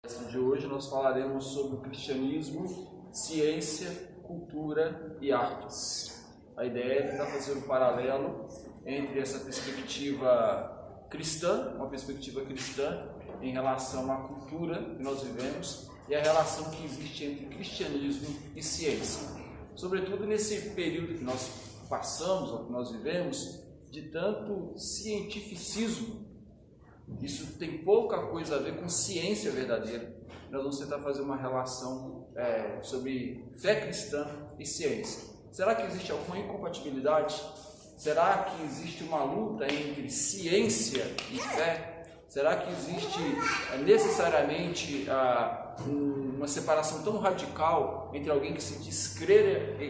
De hoje nós falaremos sobre o cristianismo, ciência, cultura e artes. A ideia é tentar fazer um paralelo entre essa perspectiva cristã, uma perspectiva cristã em relação à cultura que nós vivemos e a relação que existe entre cristianismo e ciência. Sobretudo nesse período que nós passamos, ou que nós vivemos, de tanto cientificismo. Isso tem pouca coisa a ver com ciência verdadeira. Nós vamos tentar fazer uma relação sobre fé cristã e ciência. Será que existe alguma incompatibilidade? Será que existe uma luta entre ciência e fé? Será que existe necessariamente uma separação tão radical entre alguém que se diz crer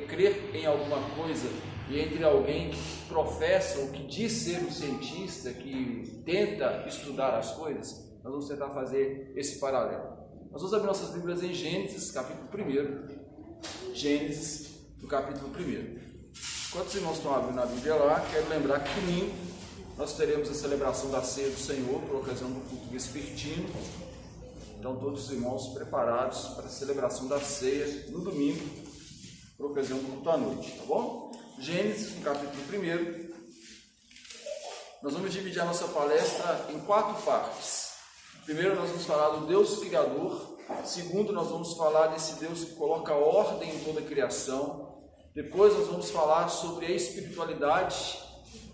em alguma coisa e entre alguém que professa ou que diz ser um cientista, que tenta estudar as coisas? Nós vamos tentar fazer esse paralelo. Nós vamos abrir nossas Bíblias em Gênesis, capítulo 1. Gênesis, no capítulo 1. Enquanto os irmãos estão abrindo a Bíblia lá, quero lembrar que domingo nós teremos a celebração da ceia do Senhor, por ocasião do culto vespertino. Então, todos os irmãos preparados para a celebração da ceia no domingo, por ocasião do culto à noite, tá bom? Gênesis, no capítulo 1. Nós vamos dividir a nossa palestra em 4 partes. Primeiro, nós vamos falar do Deus Criador. Segundo, nós vamos falar desse Deus que coloca ordem em toda a criação. Depois, nós vamos falar sobre a espiritualidade.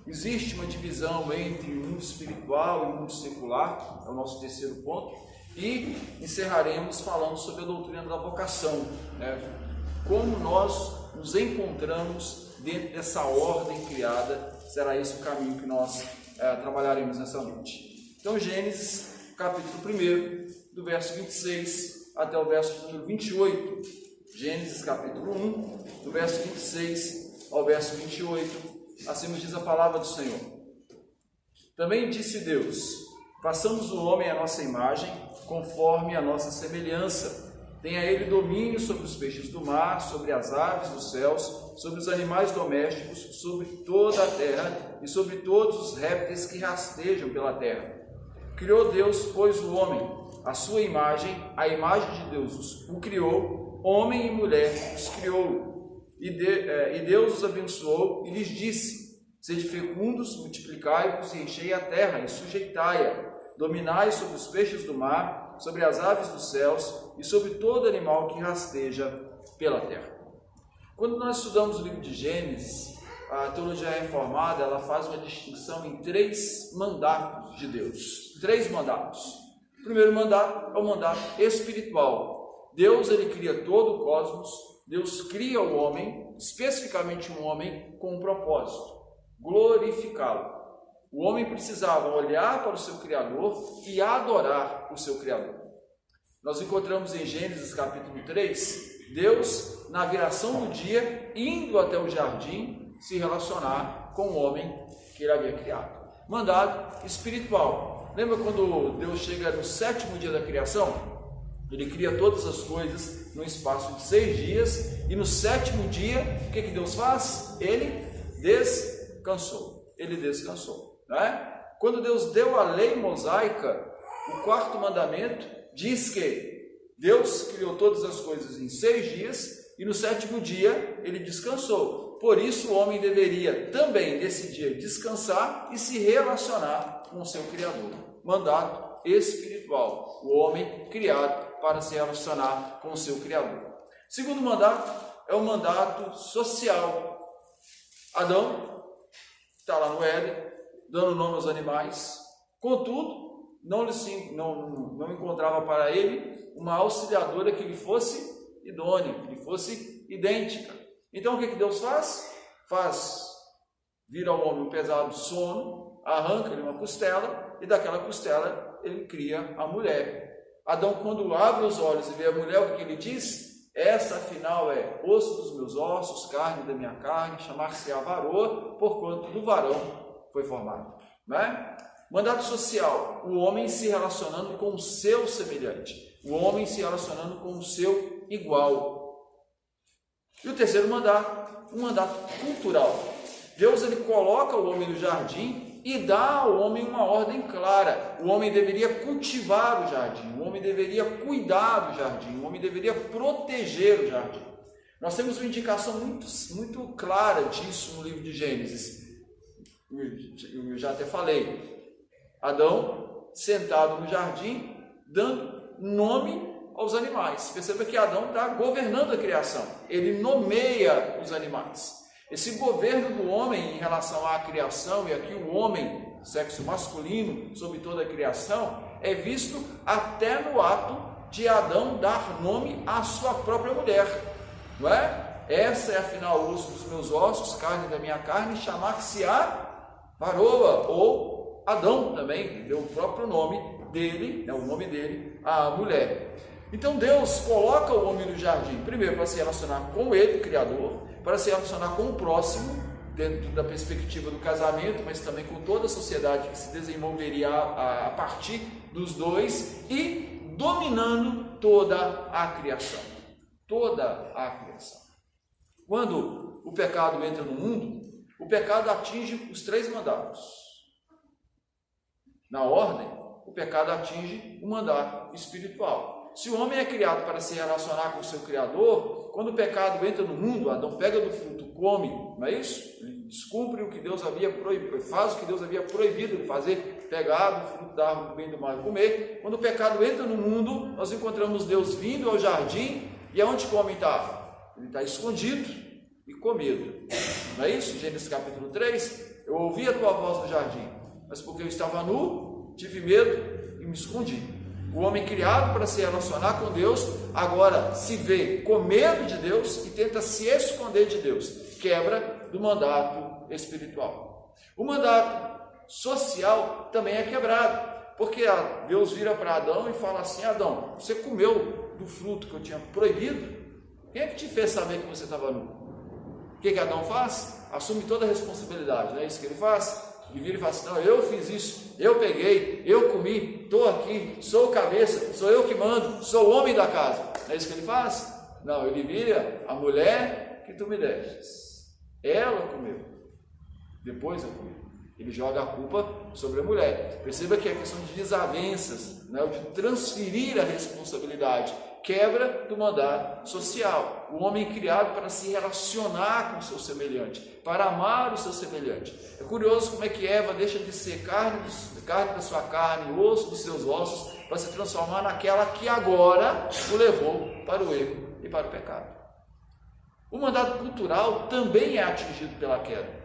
Existe uma divisão entre o mundo espiritual e o mundo secular, é o nosso terceiro ponto. E encerraremos falando sobre a doutrina da vocação, como nós nos encontramos dentro dessa ordem criada. Será esse o caminho que nós trabalharemos nessa noite. Então, Gênesis, capítulo 1, do verso 26 até o verso número 28. Gênesis, capítulo 1, do verso 26 ao verso 28. Assim nos diz a palavra do Senhor. Também disse Deus: façamos o homem à nossa imagem, conforme a nossa semelhança. Tenha ele domínio sobre os peixes do mar, sobre as aves dos céus, sobre os animais domésticos, sobre toda a terra e sobre todos os répteis que rastejam pela terra. Criou Deus, pois, o homem, à sua imagem, a imagem de Deus o criou, homem e mulher os criou. E Deus os abençoou e lhes disse: sede fecundos, multiplicai-vos e enchei a terra e sujeitai-a. Dominai sobre os peixes do mar, sobre as aves dos céus e sobre todo animal que rasteja pela terra. Quando nós estudamos o livro de Gênesis, a teologia reformada ela faz uma distinção em 3 mandatos de Deus. 3 mandatos. O primeiro mandato é o mandato espiritual. Deus ele cria todo o cosmos. Deus cria o homem, especificamente um homem, com um propósito: glorificá-lo. O homem precisava olhar para o seu Criador e adorar o seu Criador. Nós encontramos em Gênesis capítulo 3, Deus, na viração do dia, indo até o jardim, se relacionar com o homem que ele havia criado. Mandado espiritual. Lembra quando Deus chega no 7º dia da criação? Ele cria todas as coisas no espaço de 6 dias, e no 7º dia, o que Deus faz? Ele descansou. Ele descansou, Quando Deus deu a lei mosaica, o 4º mandamento diz que Deus criou todas as coisas em 6 dias, e no 7º dia ele descansou. Por isso o homem deveria também nesse dia descansar e se relacionar com o seu Criador. Mandato espiritual. O homem criado para se relacionar com o seu Criador. Segundo mandato é o mandato social. Adão está lá no Éden, dando nome aos animais. Contudo, não encontrava para ele uma auxiliadora que lhe fosse idônea, que lhe fosse idêntica. Então o que Deus faz? Vira ao homem um pesado sono, arranca-lhe uma costela, e daquela costela ele cria a mulher. Adão, quando abre os olhos e vê a mulher, o que ele diz? Esta, afinal, é osso dos meus ossos, carne da minha carne, chamar-se-á varoa, porquanto do varão foi formado. Mandato social: o homem se relacionando com o seu semelhante, o homem se relacionando com o seu igual. E o terceiro mandato, um mandato cultural. Deus ele coloca o homem no jardim e dá ao homem uma ordem clara. O homem deveria cultivar o jardim, o homem deveria cuidar do jardim, o homem deveria proteger o jardim. Nós temos uma indicação muito clara disso no livro de Gênesis. Eu já até falei. Adão sentado no jardim, dando nome aos animais. Perceba que Adão está governando a criação. Ele nomeia os animais. Esse governo do homem em relação à criação, e aqui o homem, sexo masculino, sobre toda a criação, é visto até no ato de Adão dar nome à sua própria mulher. Não é? Essa é afinal osso dos meus ossos, carne da minha carne, chamar-se-á varoa, ou Adão também, deu o próprio nome dele, o nome dele, à mulher. Então Deus coloca o homem no jardim, primeiro para se relacionar com ele, o Criador, para se relacionar com o próximo, dentro da perspectiva do casamento, mas também com toda a sociedade que se desenvolveria a partir dos dois, e dominando toda a criação. Toda a criação. Quando o pecado entra no mundo, o pecado atinge os 3 mandatos. Na ordem, o pecado atinge o mandato espiritual. Se o homem é criado para se relacionar com o seu Criador, quando o pecado entra no mundo, Adão pega do fruto, come, não é isso? Ele descumpre o que Deus havia proibido, faz o que Deus havia proibido de fazer, pegar do fruto da árvore do bem e do mal e comer. Quando o pecado entra no mundo, nós encontramos Deus vindo ao jardim, e aonde que o homem está? Ele está escondido e com medo. Não é isso? Gênesis capítulo 3, eu ouvi a tua voz no jardim, mas porque eu estava nu, tive medo e me escondi. O homem criado para se relacionar com Deus, agora se vê com medo de Deus e tenta se esconder de Deus. Quebra do mandato espiritual. O mandato social também é quebrado, porque Deus vira para Adão e fala assim: Adão, você comeu do fruto que eu tinha proibido? Quem é que te fez saber que você estava nu? O que Adão faz? Assume toda a responsabilidade, não é isso que ele faz? E vira e fala assim: não, eu fiz isso, eu peguei, eu comi, estou aqui, sou o cabeça, sou eu que mando, sou o homem da casa. Não é isso que ele faz? Não, ele vira: a mulher que tu me destes, ela comeu, depois eu comi. Ele joga a culpa sobre a mulher. Perceba que é questão de desavenças, né? De transferir a responsabilidade, quebra do mandato social. O homem criado para se relacionar com o seu semelhante, para amar o seu semelhante. É curioso como é que Eva deixa de ser carne da sua carne, osso dos seus ossos, para se transformar naquela que agora o levou para o erro e para o pecado. O mandato cultural também é atingido pela queda.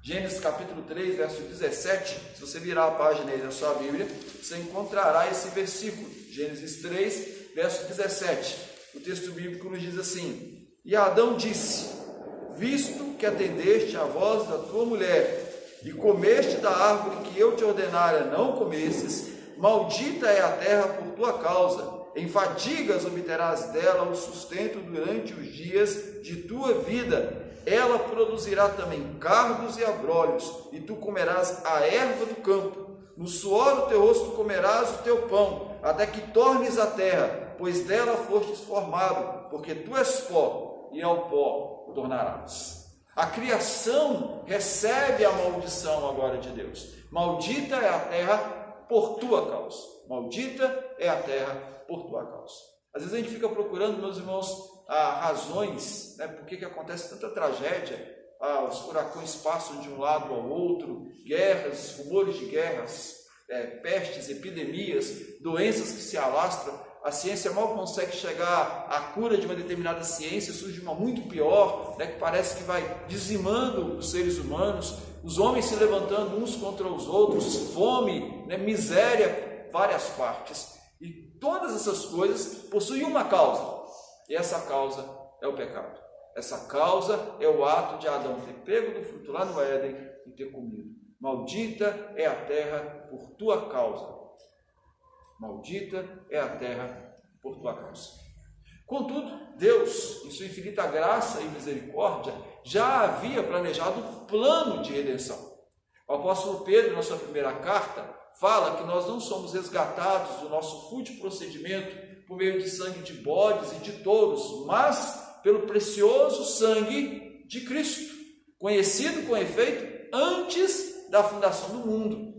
Gênesis capítulo 3, verso 17, se você virar a página aí da sua Bíblia, você encontrará esse versículo, Gênesis 3, verso 17. O texto bíblico nos diz assim: e Adão disse: visto que atendeste à voz da tua mulher, e comeste da árvore que eu te ordenara não comesses, maldita é a terra por tua causa, em fadigas obterás dela o sustento durante os dias de tua vida. Ela produzirá também cardos e abrolhos, e tu comerás a erva do campo. No suor do teu rosto comerás o teu pão, até que tornes a terra, pois dela fostes formado, porque tu és pó, e ao pó tornarás. A criação recebe a maldição agora de Deus. Maldita é a terra por tua causa. Maldita é a terra por tua causa. Às vezes a gente fica procurando, meus irmãos, razões, né, por que acontece tanta tragédia, os furacões passam de um lado ao outro, guerras, rumores de guerras, pestes, epidemias, doenças que se alastram. A ciência mal consegue chegar à cura de uma determinada ciência, surge uma muito pior, né, que parece que vai dizimando os seres humanos, os homens se levantando uns contra os outros, fome, né, miséria, várias partes. E todas essas coisas possuem uma causa, e essa causa é o pecado. Essa causa é o ato de Adão ter pego do fruto lá no Éden e ter comido. Maldita é a terra por tua causa. Maldita é a terra por tua causa. Contudo, Deus, em sua infinita graça e misericórdia, já havia planejado um plano de redenção. O apóstolo Pedro, na sua primeira carta, fala que nós não somos resgatados do nosso fútil procedimento por meio de sangue de bodes e de touros, mas pelo precioso sangue de Cristo, conhecido com efeito antes da fundação do mundo.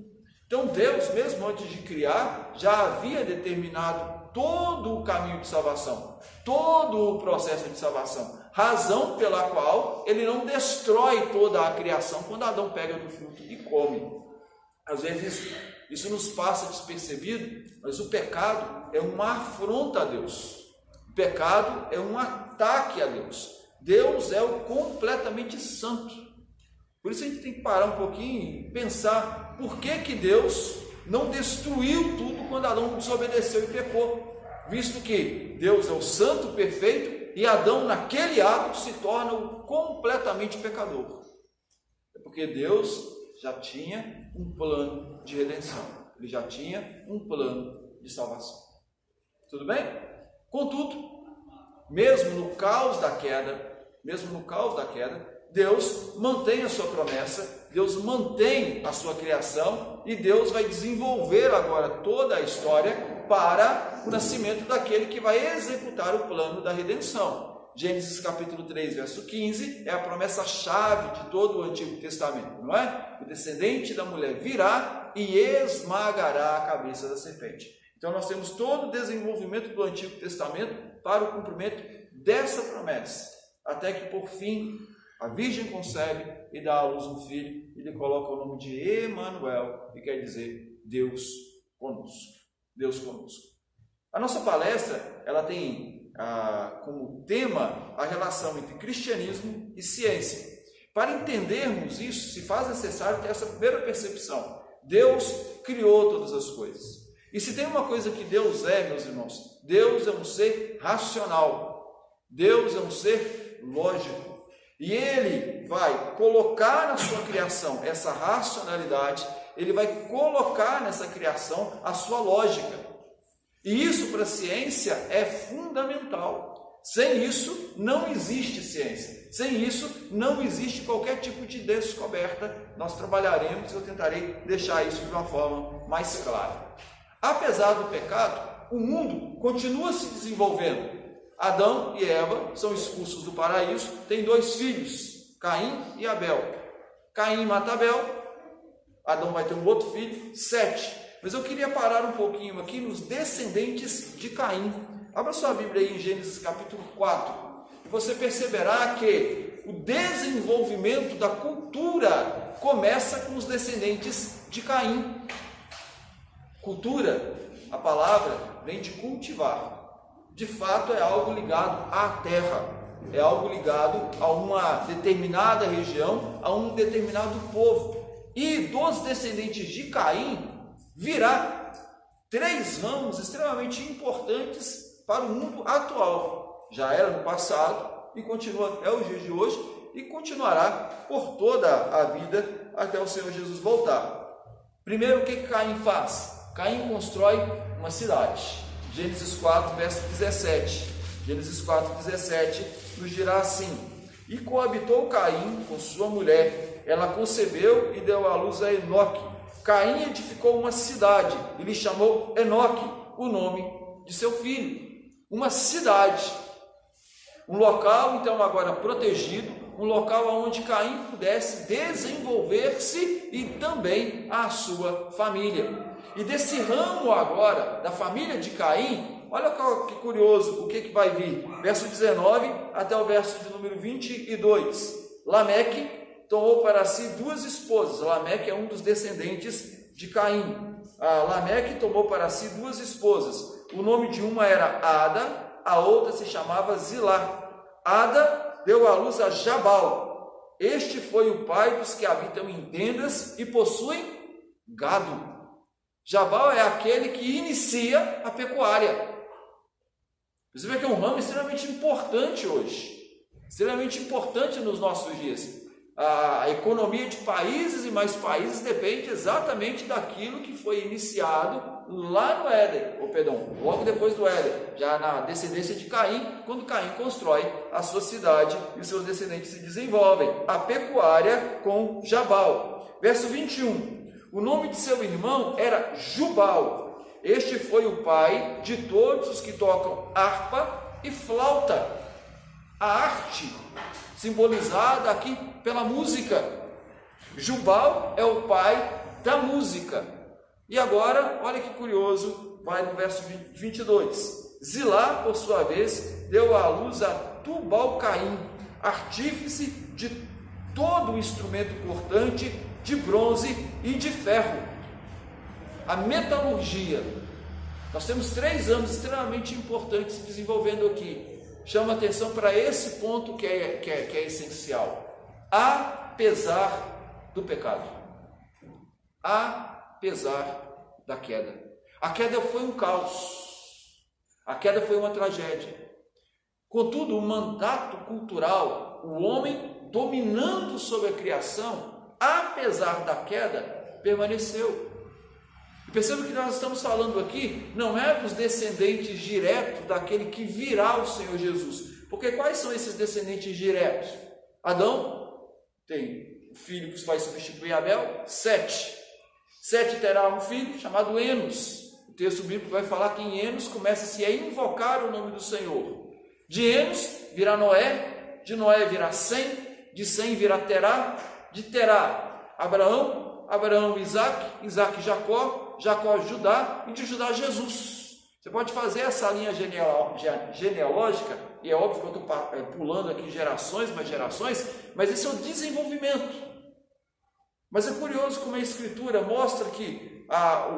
Então Deus, mesmo antes de criar, já havia determinado todo o caminho de salvação, todo o processo de salvação, razão pela qual ele não destrói toda a criação quando Adão pega do fruto e come. Às vezes isso nos passa despercebido, mas o pecado é uma afronta a Deus. O pecado é um ataque a Deus. Deus é o completamente santo. Por isso a gente tem que parar um pouquinho e pensar por que Deus não destruiu tudo quando Adão desobedeceu e pecou, visto que Deus é o santo perfeito e Adão naquele ato se torna o completamente pecador. É porque Deus já tinha um plano de redenção, ele já tinha um plano de salvação. Tudo bem? Contudo, mesmo no caos da queda, Deus mantém a sua promessa, Deus mantém a sua criação e Deus vai desenvolver agora toda a história para o nascimento daquele que vai executar o plano da redenção. Gênesis capítulo 3, verso 15, é a promessa-chave de todo o Antigo Testamento, não é? O descendente da mulher virá e esmagará a cabeça da serpente. Então nós temos todo o desenvolvimento do Antigo Testamento para o cumprimento dessa promessa, até que por fim a Virgem concebe e dá à luz um filho, e lhe coloca o nome de Emanuel, que quer dizer Deus conosco. Deus conosco. A nossa palestra, ela tem como tema a relação entre cristianismo e ciência. Para entendermos isso, se faz necessário ter essa primeira percepção. Deus criou todas as coisas. E se tem uma coisa que Deus é, meus irmãos, Deus é um ser racional. Deus é um ser lógico. E Ele vai colocar na sua criação essa racionalidade, Ele vai colocar nessa criação a sua lógica. E isso para a ciência é fundamental. Sem isso não existe ciência. Sem isso não existe qualquer tipo de descoberta. Nós trabalharemos e eu tentarei deixar isso de uma forma mais clara. Apesar do pecado, o mundo continua se desenvolvendo. Adão e Eva são expulsos do paraíso, têm 2 filhos, Caim e Abel. Caim mata Abel, Adão vai ter um outro filho, 7. Mas eu queria parar um pouquinho aqui nos descendentes de Caim. Abra sua Bíblia aí em Gênesis capítulo 4. E você perceberá que o desenvolvimento da cultura começa com os descendentes de Caim. Cultura, a palavra vem de cultivar. De fato é algo ligado à terra. É algo ligado a uma determinada região, a um determinado povo. E dos descendentes de Caim virá 3 ramos extremamente importantes para o mundo atual. Já era no passado e continua até os dias de hoje e continuará por toda a vida até o Senhor Jesus voltar. Primeiro, o que Caim faz? Caim constrói uma cidade. Gênesis 4, verso 17. Gênesis 4, 17 nos dirá assim: E coabitou Caim com sua mulher, ela concebeu e deu à luz a Enoque. Caim edificou uma cidade e lhe chamou Enoque, o nome de seu filho. Uma cidade, um local então agora protegido, um local onde Caim pudesse desenvolver-se e também a sua família. E desse ramo agora, da família de Caim, olha que curioso o que vai vir. Verso 19 até o verso de número 22. Lameque tomou para si 2 esposas. Lameque é um dos descendentes de Caim. Lameque tomou para si 2 esposas. O nome de uma era Ada, a outra se chamava Zilá. Ada deu à luz a Jabal. Este foi o pai dos que habitam em tendas e possuem gado. Jabal é aquele que inicia a pecuária. Você vê que é um ramo extremamente importante hoje, extremamente importante nos nossos dias. A economia de países e mais países depende exatamente daquilo que foi iniciado lá no Éden, logo depois do Éden, já na descendência de Caim, quando Caim constrói a sua cidade e os seus descendentes se desenvolvem. A pecuária com Jabal. Verso 21. O nome de seu irmão era Jubal. Este foi o pai de todos os que tocam harpa e flauta. A arte simbolizada aqui pela música. Jubal é o pai da música. E agora, olha que curioso, vai no verso 22. Zilá, por sua vez, deu à luz a Tubal-Caim, artífice de todo o instrumento cortante, de bronze e de ferro. A metalurgia. Nós temos 3 anos extremamente importantes se desenvolvendo aqui. Chama atenção para esse ponto que é essencial. Apesar do pecado. Apesar da queda. A queda foi um caos. A queda foi uma tragédia. Contudo, o mandato cultural, o homem dominando sobre a criação, apesar da queda, permaneceu. E perceba que nós estamos falando aqui, não é dos descendentes diretos daquele que virá o Senhor Jesus. Porque quais são esses descendentes diretos? Adão tem um filho que vai substituir Abel, Sete. Sete terá um filho chamado Enos. O texto bíblico vai falar que em Enos começa-se a invocar o nome do Senhor. De Enos virá Noé, de Noé virá Sem, de Sem virá Terá, de Terá Abraão, Abraão Isaac, Isaac Jacó, Jacó Judá e de Judá Jesus. Você pode fazer essa linha genealógica, e é óbvio que eu estou pulando aqui gerações, mas esse é o desenvolvimento. Mas é curioso como a Escritura mostra que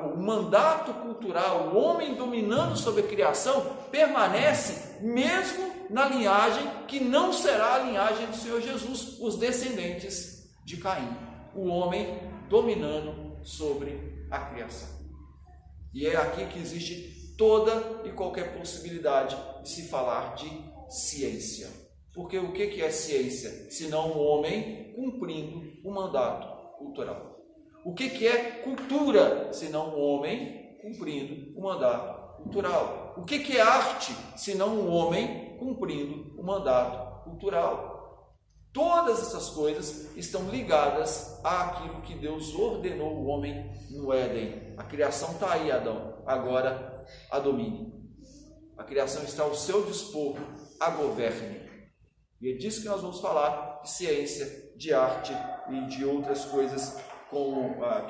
o mandato cultural, o homem dominando sobre a criação, permanece mesmo na linhagem que não será a linhagem do Senhor Jesus, os descendentes de Caim, o homem dominando sobre a criação. E é aqui que existe toda e qualquer possibilidade de se falar de ciência. Porque o que é ciência? Senão um homem cumprindo o mandato cultural. O que é cultura? Senão um homem cumprindo o mandato cultural. O que é arte? Senão um homem cumprindo o mandato cultural. Todas essas coisas estão ligadas àquilo que Deus ordenou o homem no Éden. A criação está aí, Adão. Agora a domine. A criação está ao seu dispor, a governe. E é disso que nós vamos falar, de ciência, de arte e de outras coisas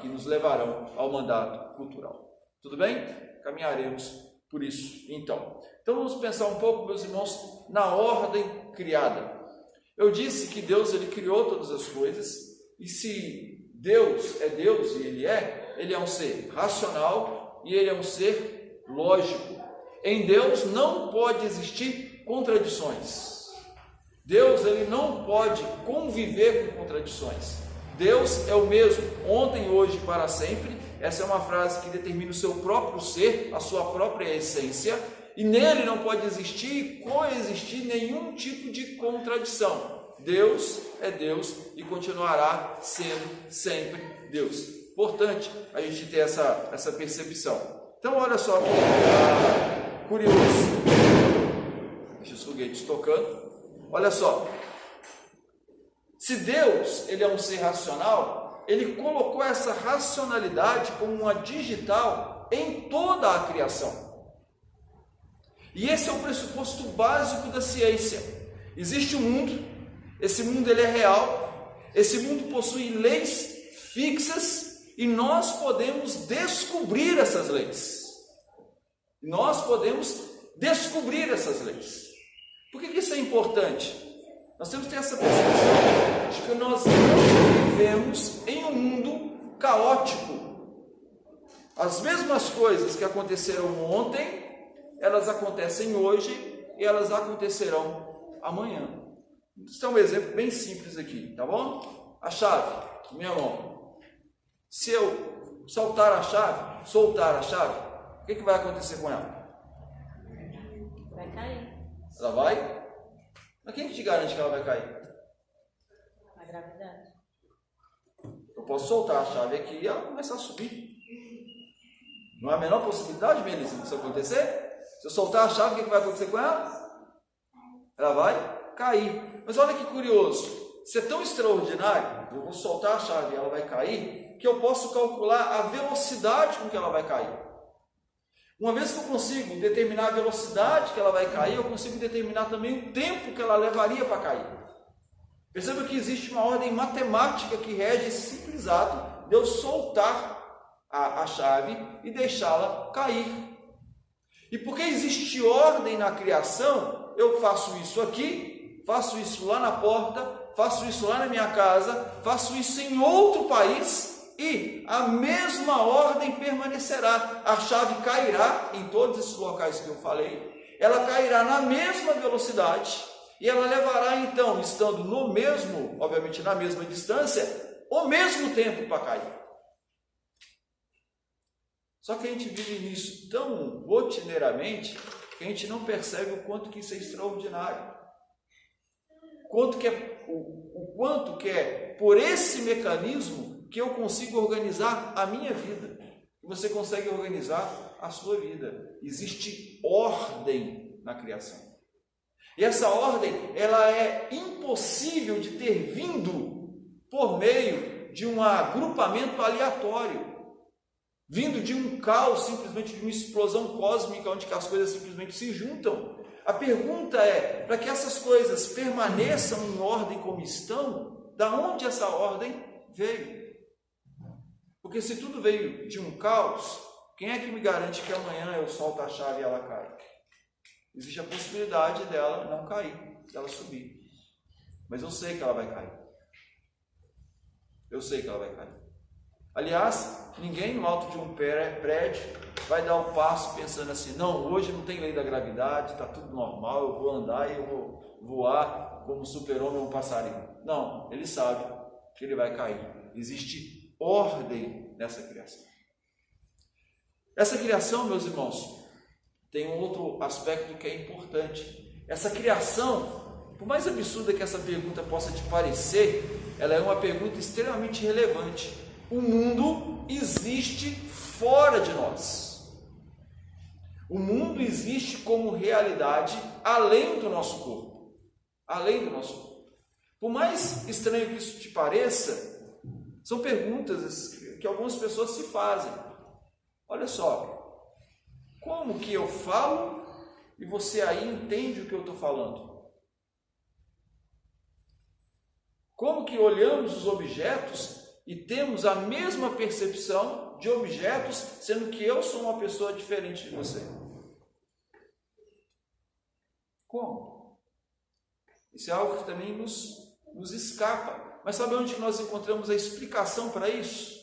que nos levarão ao mandato cultural. Tudo bem? Caminharemos por isso. Então vamos pensar um pouco, meus irmãos, na ordem criada. Eu disse que Deus ele criou todas as coisas, e se Deus é Deus, e Ele é um ser racional, e Ele é um ser lógico. Em Deus não pode existir contradições. Deus ele não pode conviver com contradições. Deus é o mesmo, ontem, hoje e para sempre. Essa é uma frase que determina o seu próprio ser, a sua própria essência, e nele não pode existir e coexistir nenhum tipo de contradição. Deus é Deus e continuará sendo sempre Deus. Importante a gente ter essa percepção. Então, olha só, curioso. Deixa os foguetes tocando. Olha só. Se Deus ele é um ser racional, Ele colocou essa racionalidade como uma digital em toda a criação. E esse é o pressuposto básico da ciência. Existe um mundo, esse mundo ele é real, esse mundo possui leis fixas e nós podemos descobrir essas leis. Nós podemos descobrir essas leis. Por que isso é importante? Nós temos que ter essa percepção de que nós não vivemos em um mundo caótico. As mesmas coisas que aconteceram ontem, elas acontecem hoje e elas acontecerão amanhã. Isso é um exemplo bem simples aqui, tá bom? A chave, minha mão. Se eu soltar a chave, o que vai acontecer com ela? Vai cair. Ela vai? Mas quem que te garante que ela vai cair? A gravidade. Eu posso soltar a chave aqui e ela começar a subir. Não há a menor possibilidade, Melissa, disso acontecer? Se eu soltar a chave, o que vai acontecer com ela? Ela vai cair. Mas olha que curioso. Isso é tão extraordinário. Eu vou soltar a chave e ela vai cair, que eu posso calcular a velocidade com que ela vai cair. Uma vez que eu consigo determinar a velocidade que ela vai cair, eu consigo determinar também o tempo que ela levaria para cair. Perceba que existe uma ordem matemática que rege esse simples ato de eu soltar a chave e deixá-la cair. E porque existe ordem na criação, eu faço isso aqui, faço isso lá na porta, faço isso lá na minha casa, faço isso em outro país e a mesma ordem permanecerá. A chave cairá em todos esses locais que eu falei, ela cairá na mesma velocidade e ela levará então, estando no mesmo, obviamente na mesma distância, o mesmo tempo para cair. Só que a gente vive nisso tão rotineiramente que a gente não percebe o quanto que isso é extraordinário. O quanto que é por esse mecanismo que eu consigo organizar a minha vida. E você consegue organizar a sua vida. Existe ordem na criação. E essa ordem, ela é impossível de ter vindo por meio de um agrupamento aleatório. Vindo de um caos, simplesmente de uma explosão cósmica, onde as coisas simplesmente se juntam. A pergunta é, para que essas coisas permaneçam em ordem como estão, da onde essa ordem veio? Porque se tudo veio de um caos, quem é que me garante que amanhã eu solto a chave e ela cai? Existe a possibilidade dela não cair, dela subir. Mas eu sei que ela vai cair. Eu sei que ela vai cair. Aliás, ninguém no alto de um prédio vai dar um passo pensando assim, não, hoje não tem lei da gravidade, está tudo normal, eu vou andar e eu vou voar como super-homem ou um passarinho. Não, ele sabe que ele vai cair. Existe ordem nessa criação. Essa criação, meus irmãos, tem um outro aspecto que é importante. Essa criação, por mais absurda que essa pergunta possa te parecer, ela é uma pergunta extremamente relevante. O mundo existe fora de nós. O mundo existe como realidade além do nosso corpo. Além do nosso corpo. Por mais estranho que isso te pareça, são perguntas que algumas pessoas se fazem. Olha só, como que eu falo e você aí entende o que eu estou falando? Como que olhamos os objetos e temos a mesma percepção de objetos, sendo que eu sou uma pessoa diferente de você? Como? Isso é algo que também nos escapa. Mas sabe onde nós encontramos a explicação para isso?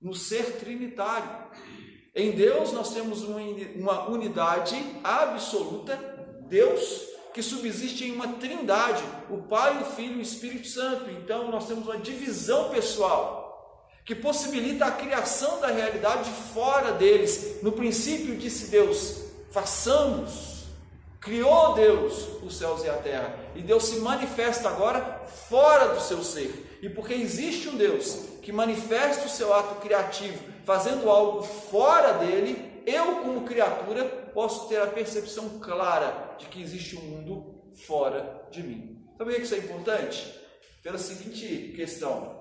No ser trinitário. Em Deus nós temos uma unidade absoluta, Deus, que subsiste em uma trindade, o Pai, o Filho e o Espírito Santo. Então nós temos uma divisão pessoal, que possibilita a criação da realidade fora deles. No princípio disse Deus, façamos. Criou Deus os céus e a terra. E Deus se manifesta agora fora do seu ser. E porque existe um Deus que manifesta o seu ato criativo, fazendo algo fora dele, eu como criatura posso ter a percepção clara de que existe um mundo fora de mim. Sabe por que isso é importante? Pela seguinte questão.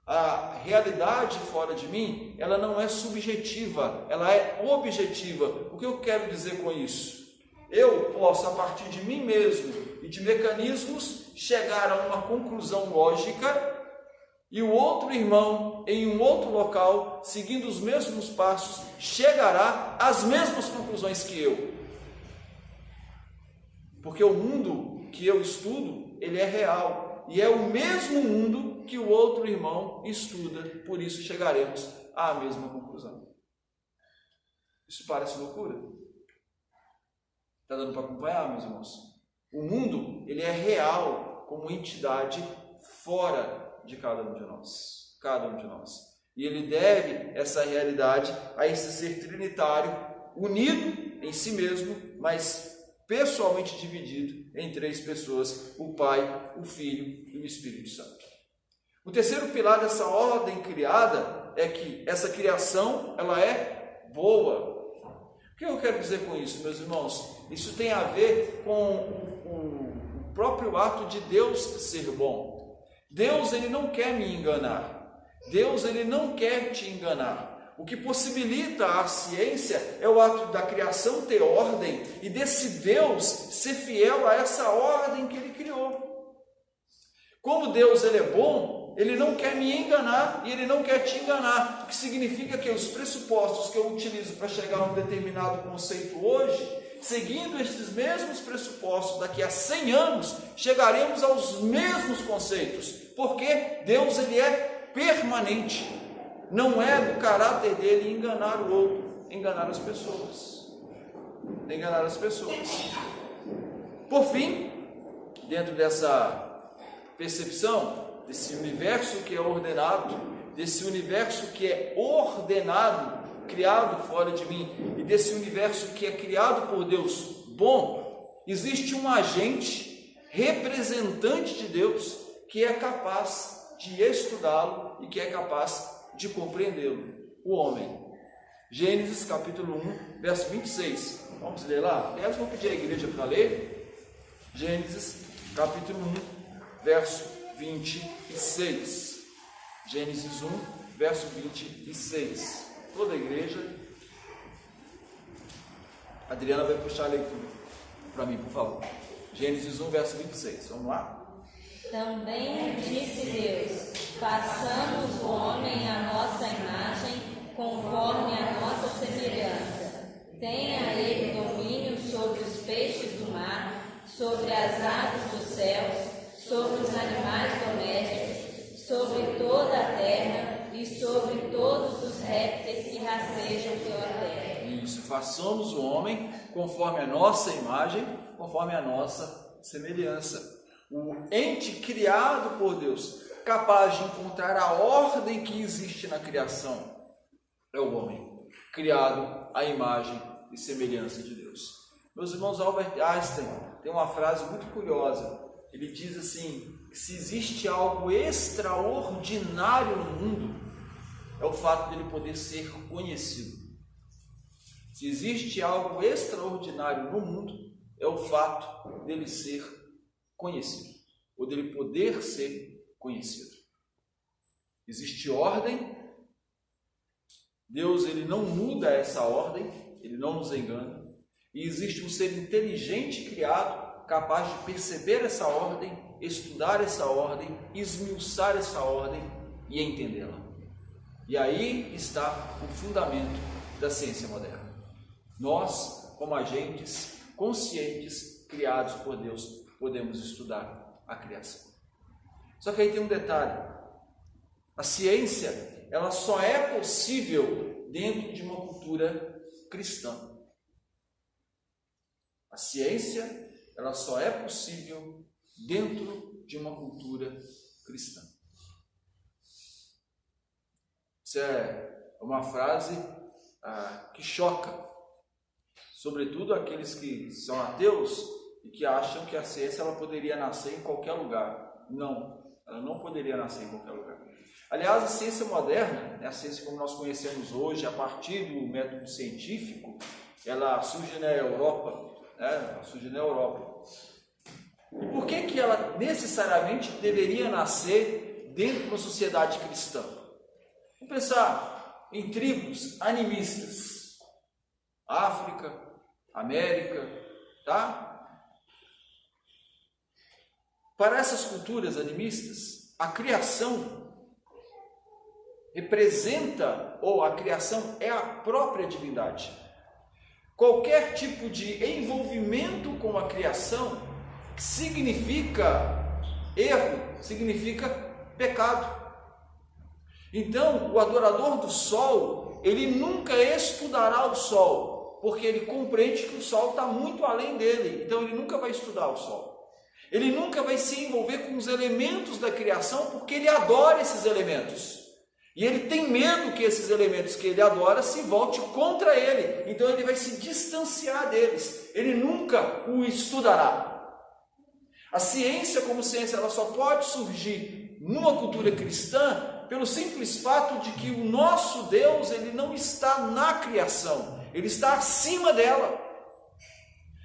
A realidade fora de mim, ela não é subjetiva, ela é objetiva. O que eu quero dizer com isso? Eu posso, a partir de mim mesmo e de mecanismos, chegar a uma conclusão lógica, e o outro irmão, em um outro local, seguindo os mesmos passos, chegará às mesmas conclusões que eu. Porque o mundo que eu estudo, ele é real. E é o mesmo mundo que o outro irmão estuda, por isso chegaremos à mesma conclusão. Isso parece loucura? Está dando para acompanhar, meus irmãos? O mundo, ele é real como entidade fora de cada um de nós. Cada um de nós. E ele deve essa realidade a esse ser trinitário, unido em si mesmo, mas pessoalmente dividido em três pessoas, o Pai, o Filho e o Espírito Santo. O terceiro pilar dessa ordem criada é que essa criação, ela é boa. O que eu quero dizer com isso, meus irmãos? Isso tem a ver com o próprio ato de Deus ser bom. Deus, ele não quer me enganar. Deus, ele não quer te enganar. O que possibilita a ciência é o ato da criação ter ordem e desse Deus ser fiel a essa ordem que ele criou. Como Deus ele é bom, ele não quer me enganar e ele não quer te enganar, o que significa que os pressupostos que eu utilizo para chegar a um determinado conceito hoje, seguindo estes mesmos pressupostos, daqui a 100 anos, chegaremos aos mesmos conceitos, porque Deus ele é permanente, não é do caráter dele enganar o outro, enganar as pessoas. Por fim, dentro dessa percepção, desse universo que é ordenado, desse universo que é ordenado, criado fora de mim, e desse universo que é criado por Deus bom, existe um agente representante de Deus que é capaz de estudá-lo e que é capaz de compreendê-lo, o homem. Gênesis capítulo 1, verso 26. Vamos ler lá? Aliás, vou pedir à igreja para ler. Gênesis capítulo 1, verso 26. Gênesis 1, verso 26. Toda a igreja. Adriana vai puxar a leitura para mim, por favor. Gênesis 1, verso 26. Vamos lá? Também disse Deus: façamos o homem à nossa imagem, conforme a nossa semelhança. Tenha ele domínio sobre os peixes do mar, sobre as aves dos céus, sobre os animais domésticos, sobre toda a terra e sobre todos os répteis que rastejam pela terra. Isso, façamos o homem conforme a nossa imagem, conforme a nossa semelhança. O ente criado por Deus, capaz de encontrar a ordem que existe na criação, é o homem, criado à imagem e semelhança de Deus. Meus irmãos, Albert Einstein tem uma frase muito curiosa. Ele diz assim, que se existe algo extraordinário no mundo, é o fato dele poder ser conhecido. Se existe algo extraordinário no mundo, é o fato dele ser conhecido, ou dele poder ser conhecido. Existe ordem, Deus ele não muda essa ordem, ele não nos engana, e existe um ser inteligente criado, capaz de perceber essa ordem, estudar essa ordem, esmiuçar essa ordem e entendê-la. E aí está o fundamento da ciência moderna. Nós, como agentes conscientes, criados por Deus, podemos estudar a criação. Só que aí tem um detalhe. A ciência, ela só é possível dentro de uma cultura cristã. A ciência, ela só é possível dentro de uma cultura cristã. Isso é uma frase que choca, sobretudo aqueles que são ateus e que acham que a ciência ela poderia nascer em qualquer lugar. Não, ela não poderia nascer em qualquer lugar. Aliás, a ciência moderna, a ciência como nós conhecemos hoje, a partir do método científico, ela surge na Europa. E por que ela necessariamente deveria nascer dentro de uma sociedade cristã? Vamos pensar em tribos animistas. África, América, tá? Para essas culturas animistas, a criação representa, ou a criação é a própria divindade. Qualquer tipo de envolvimento com a criação significa erro, significa pecado. Então, o adorador do sol, ele nunca estudará o sol, porque ele compreende que o sol está muito além dele, então ele nunca vai estudar o sol. Ele nunca vai se envolver com os elementos da criação, porque ele adora esses elementos. E ele tem medo que esses elementos que ele adora se voltem contra ele. Então ele vai se distanciar deles. Ele nunca o estudará. A ciência como ciência, ela só pode surgir numa cultura cristã pelo simples fato de que o nosso Deus, ele não está na criação. Ele está acima dela.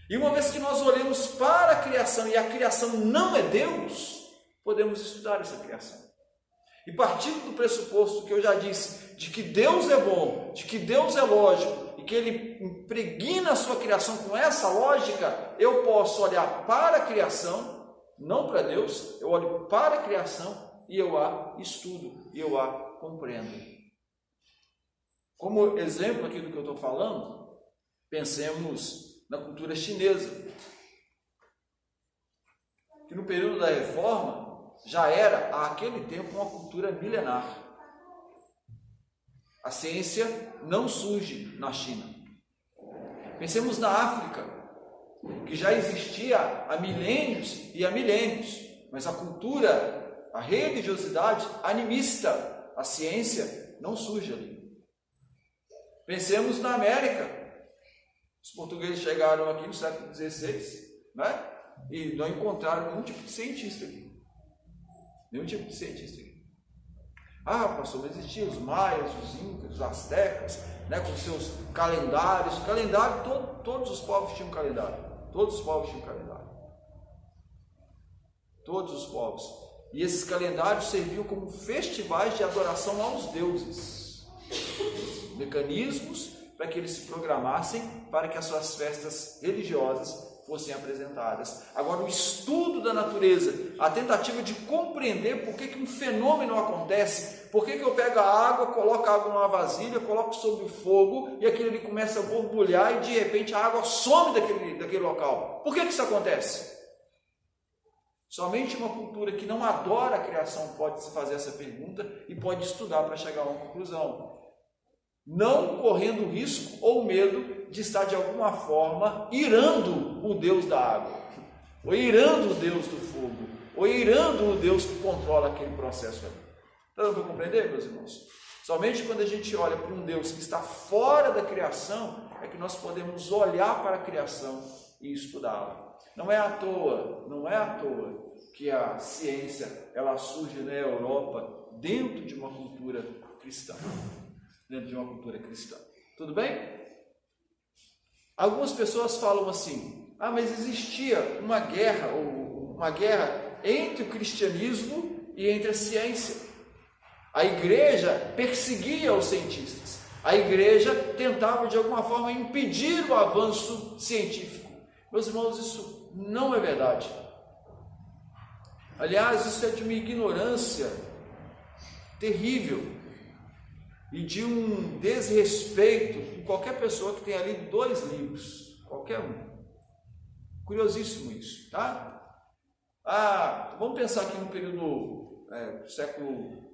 E uma vez que nós olhamos para a criação e a criação não é Deus, podemos estudar essa criação. E partindo do pressuposto que eu já disse, de que Deus é bom, de que Deus é lógico, e que Ele impregna a sua criação com essa lógica, eu posso olhar para a criação não para Deus, eu olho para a criação e eu a estudo, e eu a compreendo. Como exemplo aqui do que eu estou falando, pensemos na cultura chinesa, que no período da Reforma já era, àquele tempo, uma cultura milenar. A ciência não surge na China. Pensemos na África, que já existia há milênios e há milênios, mas a cultura, a religiosidade animista, a ciência não surge ali. Pensemos na América. Os portugueses chegaram aqui no século XVI, né? E não encontraram nenhum tipo de cientista aqui. Nenhum tipo de cientista aqui. Ah, pastor, mas existiam os maias, os incas, os astecas, né, com seus calendários. Calendário, todos os povos tinham calendário. Todos os povos tinham calendário. Todos os povos. E esses calendários serviam como festivais de adoração aos deuses. Mecanismos para que eles se programassem para que as suas festas religiosas fossem apresentadas. Agora, o estudo da natureza, a tentativa de compreender por que um fenômeno acontece, por que eu pego a água, coloco a água numa vasilha, coloco sobre o fogo e aquilo ali começa a borbulhar e de repente a água some daquele local. Por que isso acontece? Somente uma cultura que não adora a criação pode se fazer essa pergunta e pode estudar para chegar a uma conclusão. Não correndo risco ou medo de estar de alguma forma irando o Deus da água, ou irando o Deus do fogo, ou irando o Deus que controla aquele processo ali. Está dando para compreender, meus irmãos? Somente quando a gente olha para um Deus que está fora da criação, é que nós podemos olhar para a criação e estudá-la. Não é à toa que a ciência ela surge na Europa dentro de uma cultura cristã. Tudo bem? Algumas pessoas falam assim: ah, mas existia uma guerra entre o cristianismo e entre a ciência. A igreja perseguia os cientistas. A igreja tentava de alguma forma impedir o avanço científico. Meus irmãos, isso não é verdade. Aliás, isso é de uma ignorância terrível e de um desrespeito com qualquer pessoa que tenha lido 2 livros, qualquer um. Curiosíssimo isso, tá? Vamos pensar aqui no período século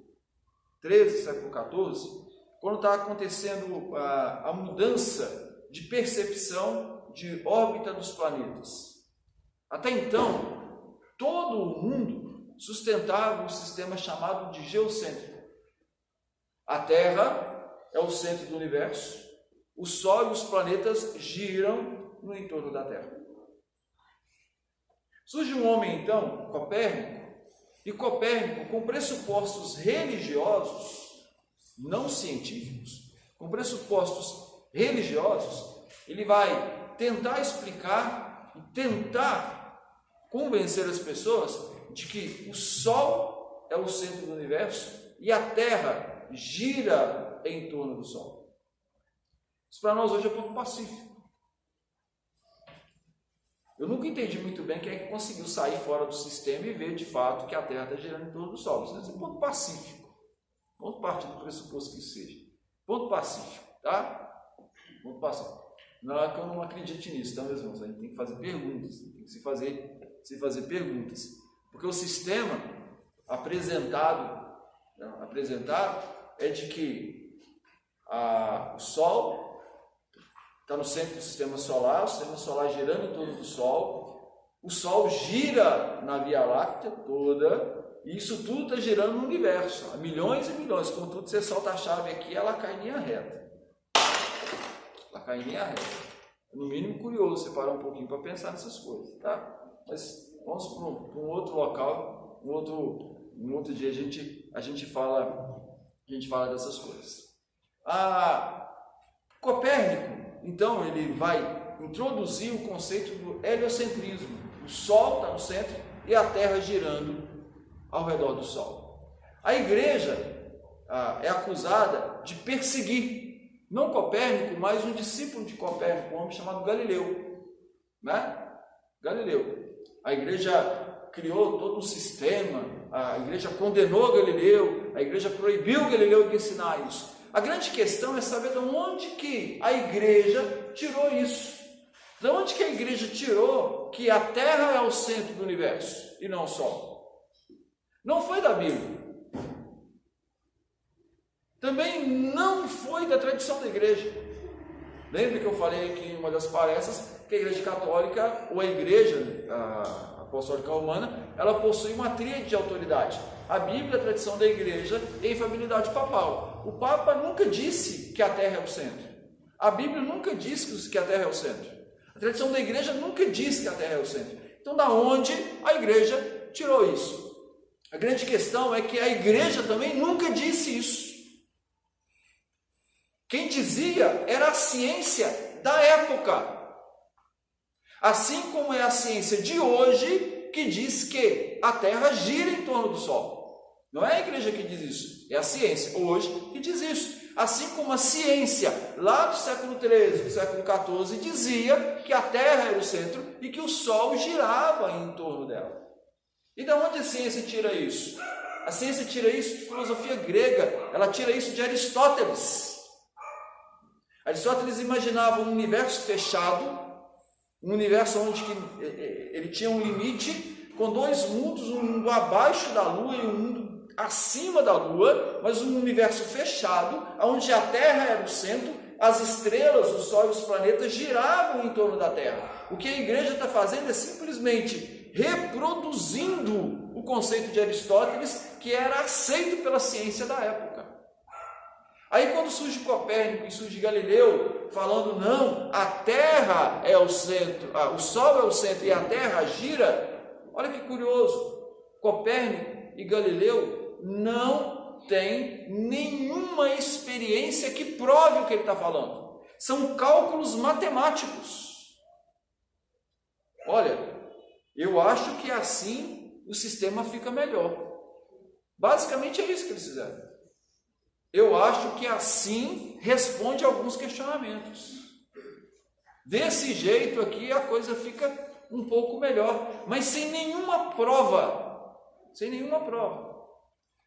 XIII, século XIV, quando está acontecendo a mudança de percepção de órbita dos planetas. Até então, todo o mundo sustentava um sistema chamado de geocêntrico. A Terra é o centro do universo, o Sol e os planetas giram no entorno da Terra. Surge um homem, então, Copérnico, e Copérnico, com pressupostos religiosos, não científicos, com pressupostos religiosos, ele vai tentar explicar e tentar convencer as pessoas de que o Sol é o centro do universo e a Terra gira em torno do Sol. Isso para nós hoje é pouco pacífico. Eu nunca entendi muito bem quem é que conseguiu sair fora do sistema e ver de fato que a Terra está girando em torno do Sol. Isso é um ponto pacífico. Ponto parte do pressuposto que isso seja. Ponto pacífico, tá? Ponto pacífico. Não é que eu não acredite nisso, tá, meus irmãos? A gente tem que fazer perguntas, tem que se fazer perguntas. Porque o sistema apresentado é de que o Sol está no centro do sistema solar, o sistema solar girando em torno do Sol, o Sol gira na Via Láctea toda, e isso tudo está girando no universo, há milhões e milhões. Contudo, você solta a chave aqui, ela cai em linha reta. É no mínimo curioso você parar um pouquinho para pensar nessas coisas, tá? Mas vamos para um outro local, um outro dia a gente fala dessas coisas. Copérnico, então, ele vai introduzir o conceito do heliocentrismo. O Sol está no centro e a Terra girando ao redor do Sol. A igreja é acusada de perseguir, não Copérnico, mas um discípulo de Copérnico, um homem chamado Galileu. Né? Galileu. A igreja criou todo um sistema, a igreja condenou Galileu, a igreja proibiu Galileu de ensinar isso. A grande questão é saber de onde que a igreja tirou isso. De onde que a igreja tirou que a Terra é o centro do universo e não o Sol? Não foi da Bíblia. Também não foi da tradição da igreja. Lembra que eu falei aqui em uma das palestras que a igreja católica, ou a igreja apostólica romana, ela possui uma tríade de autoridade. A Bíblia, a tradição da igreja e a infalibilidade papal. O Papa nunca disse que a Terra é o centro. A Bíblia nunca disse que a Terra é o centro. A tradição da igreja nunca disse que a Terra é o centro. Então, da onde a igreja tirou isso? A grande questão é que a igreja também nunca disse isso. Quem dizia era a ciência da época. Assim como é a ciência de hoje que diz que a Terra gira em torno do Sol. Não é a igreja que diz isso, é a ciência hoje que diz isso. Assim como a ciência lá do século XIII, do século XIV, dizia que a Terra era o centro e que o Sol girava em torno dela. E de onde a ciência tira isso? A ciência tira isso de filosofia grega, ela tira isso de Aristóteles. Aristóteles imaginava um universo fechado, um universo onde ele tinha um limite, com dois mundos, um mundo abaixo da Lua e um mundo acima da Lua, mas um universo fechado, onde a Terra era o centro, as estrelas, o Sol e os planetas giravam em torno da Terra. O que a igreja está fazendo é simplesmente reproduzindo o conceito de Aristóteles, que era aceito pela ciência da época. Aí quando surge Copérnico e surge Galileu, falando, não, a Terra é o centro, o Sol é o centro e a Terra gira, olha que curioso, Copérnico e Galileu não têm nenhuma experiência que prove o que ele está falando. São cálculos matemáticos. Olha, eu acho que assim o sistema fica melhor. Basicamente é isso que eles fizeram. Eu acho que assim responde a alguns questionamentos. Desse jeito aqui a coisa fica um pouco melhor, mas sem nenhuma prova. Sem nenhuma prova.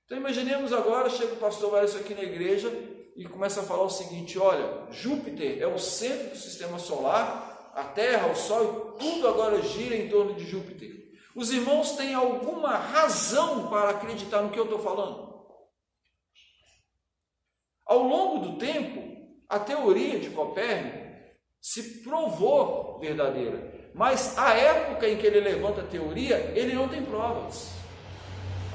Então imaginemos agora, chega o pastor Valécio aqui na igreja e começa a falar o seguinte, olha, Júpiter é o centro do sistema solar, a Terra, o Sol e tudo agora gira em torno de Júpiter. Os irmãos têm alguma razão para acreditar no que eu estou falando? Ao longo do tempo, a teoria de Copérnico se provou verdadeira, mas a época em que ele levanta a teoria, ele não tem provas.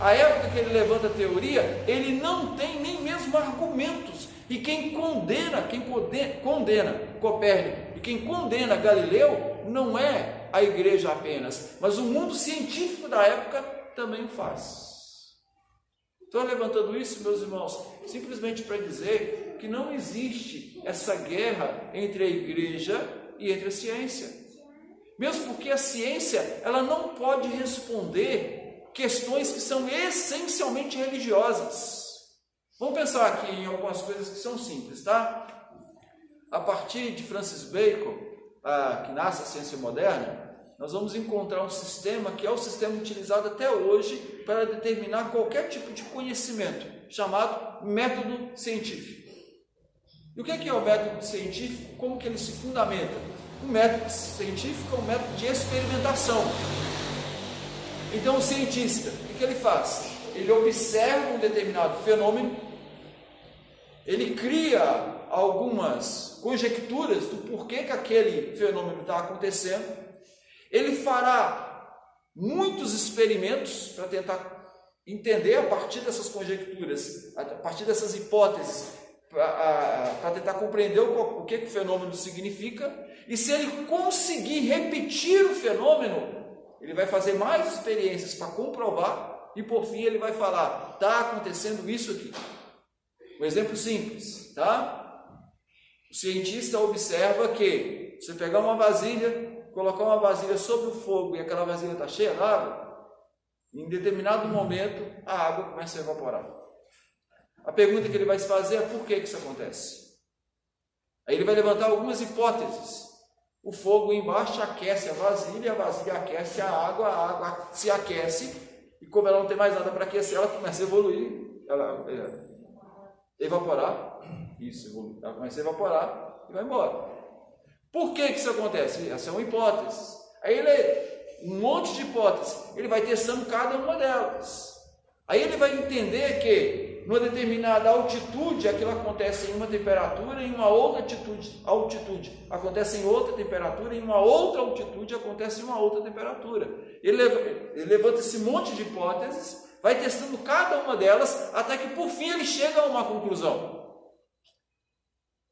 A época que ele levanta a teoria, ele não tem nem mesmo argumentos. E quem condena Copérnico e quem condena Galileu não é a igreja apenas, mas o mundo científico da época também faz. Estou levantando isso, meus irmãos, simplesmente para dizer que não existe essa guerra entre a igreja e entre a ciência. Mesmo porque a ciência, ela não pode responder questões que são essencialmente religiosas. Vamos pensar aqui em algumas coisas que são simples, tá? A partir de Francis Bacon, que nasce a ciência moderna, nós vamos encontrar um sistema que é o sistema utilizado até hoje para determinar qualquer tipo de conhecimento, chamado método científico. E o que é o método científico? Como que ele se fundamenta? O método científico é um método de experimentação. Então o cientista, o que ele faz? Ele observa um determinado fenômeno, ele cria algumas conjecturas do porquê que aquele fenômeno está acontecendo, ele fará muitos experimentos para tentar entender a partir dessas conjecturas, a partir dessas hipóteses, para tentar compreender o que o fenômeno significa, e se ele conseguir repetir o fenômeno, ele vai fazer mais experiências para comprovar e por fim ele vai falar, está acontecendo isso aqui. Um exemplo simples, tá? O cientista observa que você pegar uma vasilha, colocar uma vasilha sobre o fogo e aquela vasilha está cheia d'água, em determinado momento a água começa a evaporar. A pergunta que ele vai se fazer é por que isso acontece? Aí ele vai levantar algumas hipóteses. o fogo embaixo aquece a vasilha aquece a água se aquece, e como ela não tem mais nada para aquecer, ela começa a evoluir, ela evaporar, ela começa a evaporar e vai embora. Por que isso acontece? Essa é uma hipótese. Aí um monte de hipóteses, ele vai testando cada uma delas. Aí ele vai entender que numa determinada altitude aquilo acontece em uma temperatura, em uma outra altitude acontece em outra temperatura, em uma outra altitude acontece em uma outra temperatura. Ele levanta esse monte de hipóteses, vai testando cada uma delas, até que por fim ele chega a uma conclusão.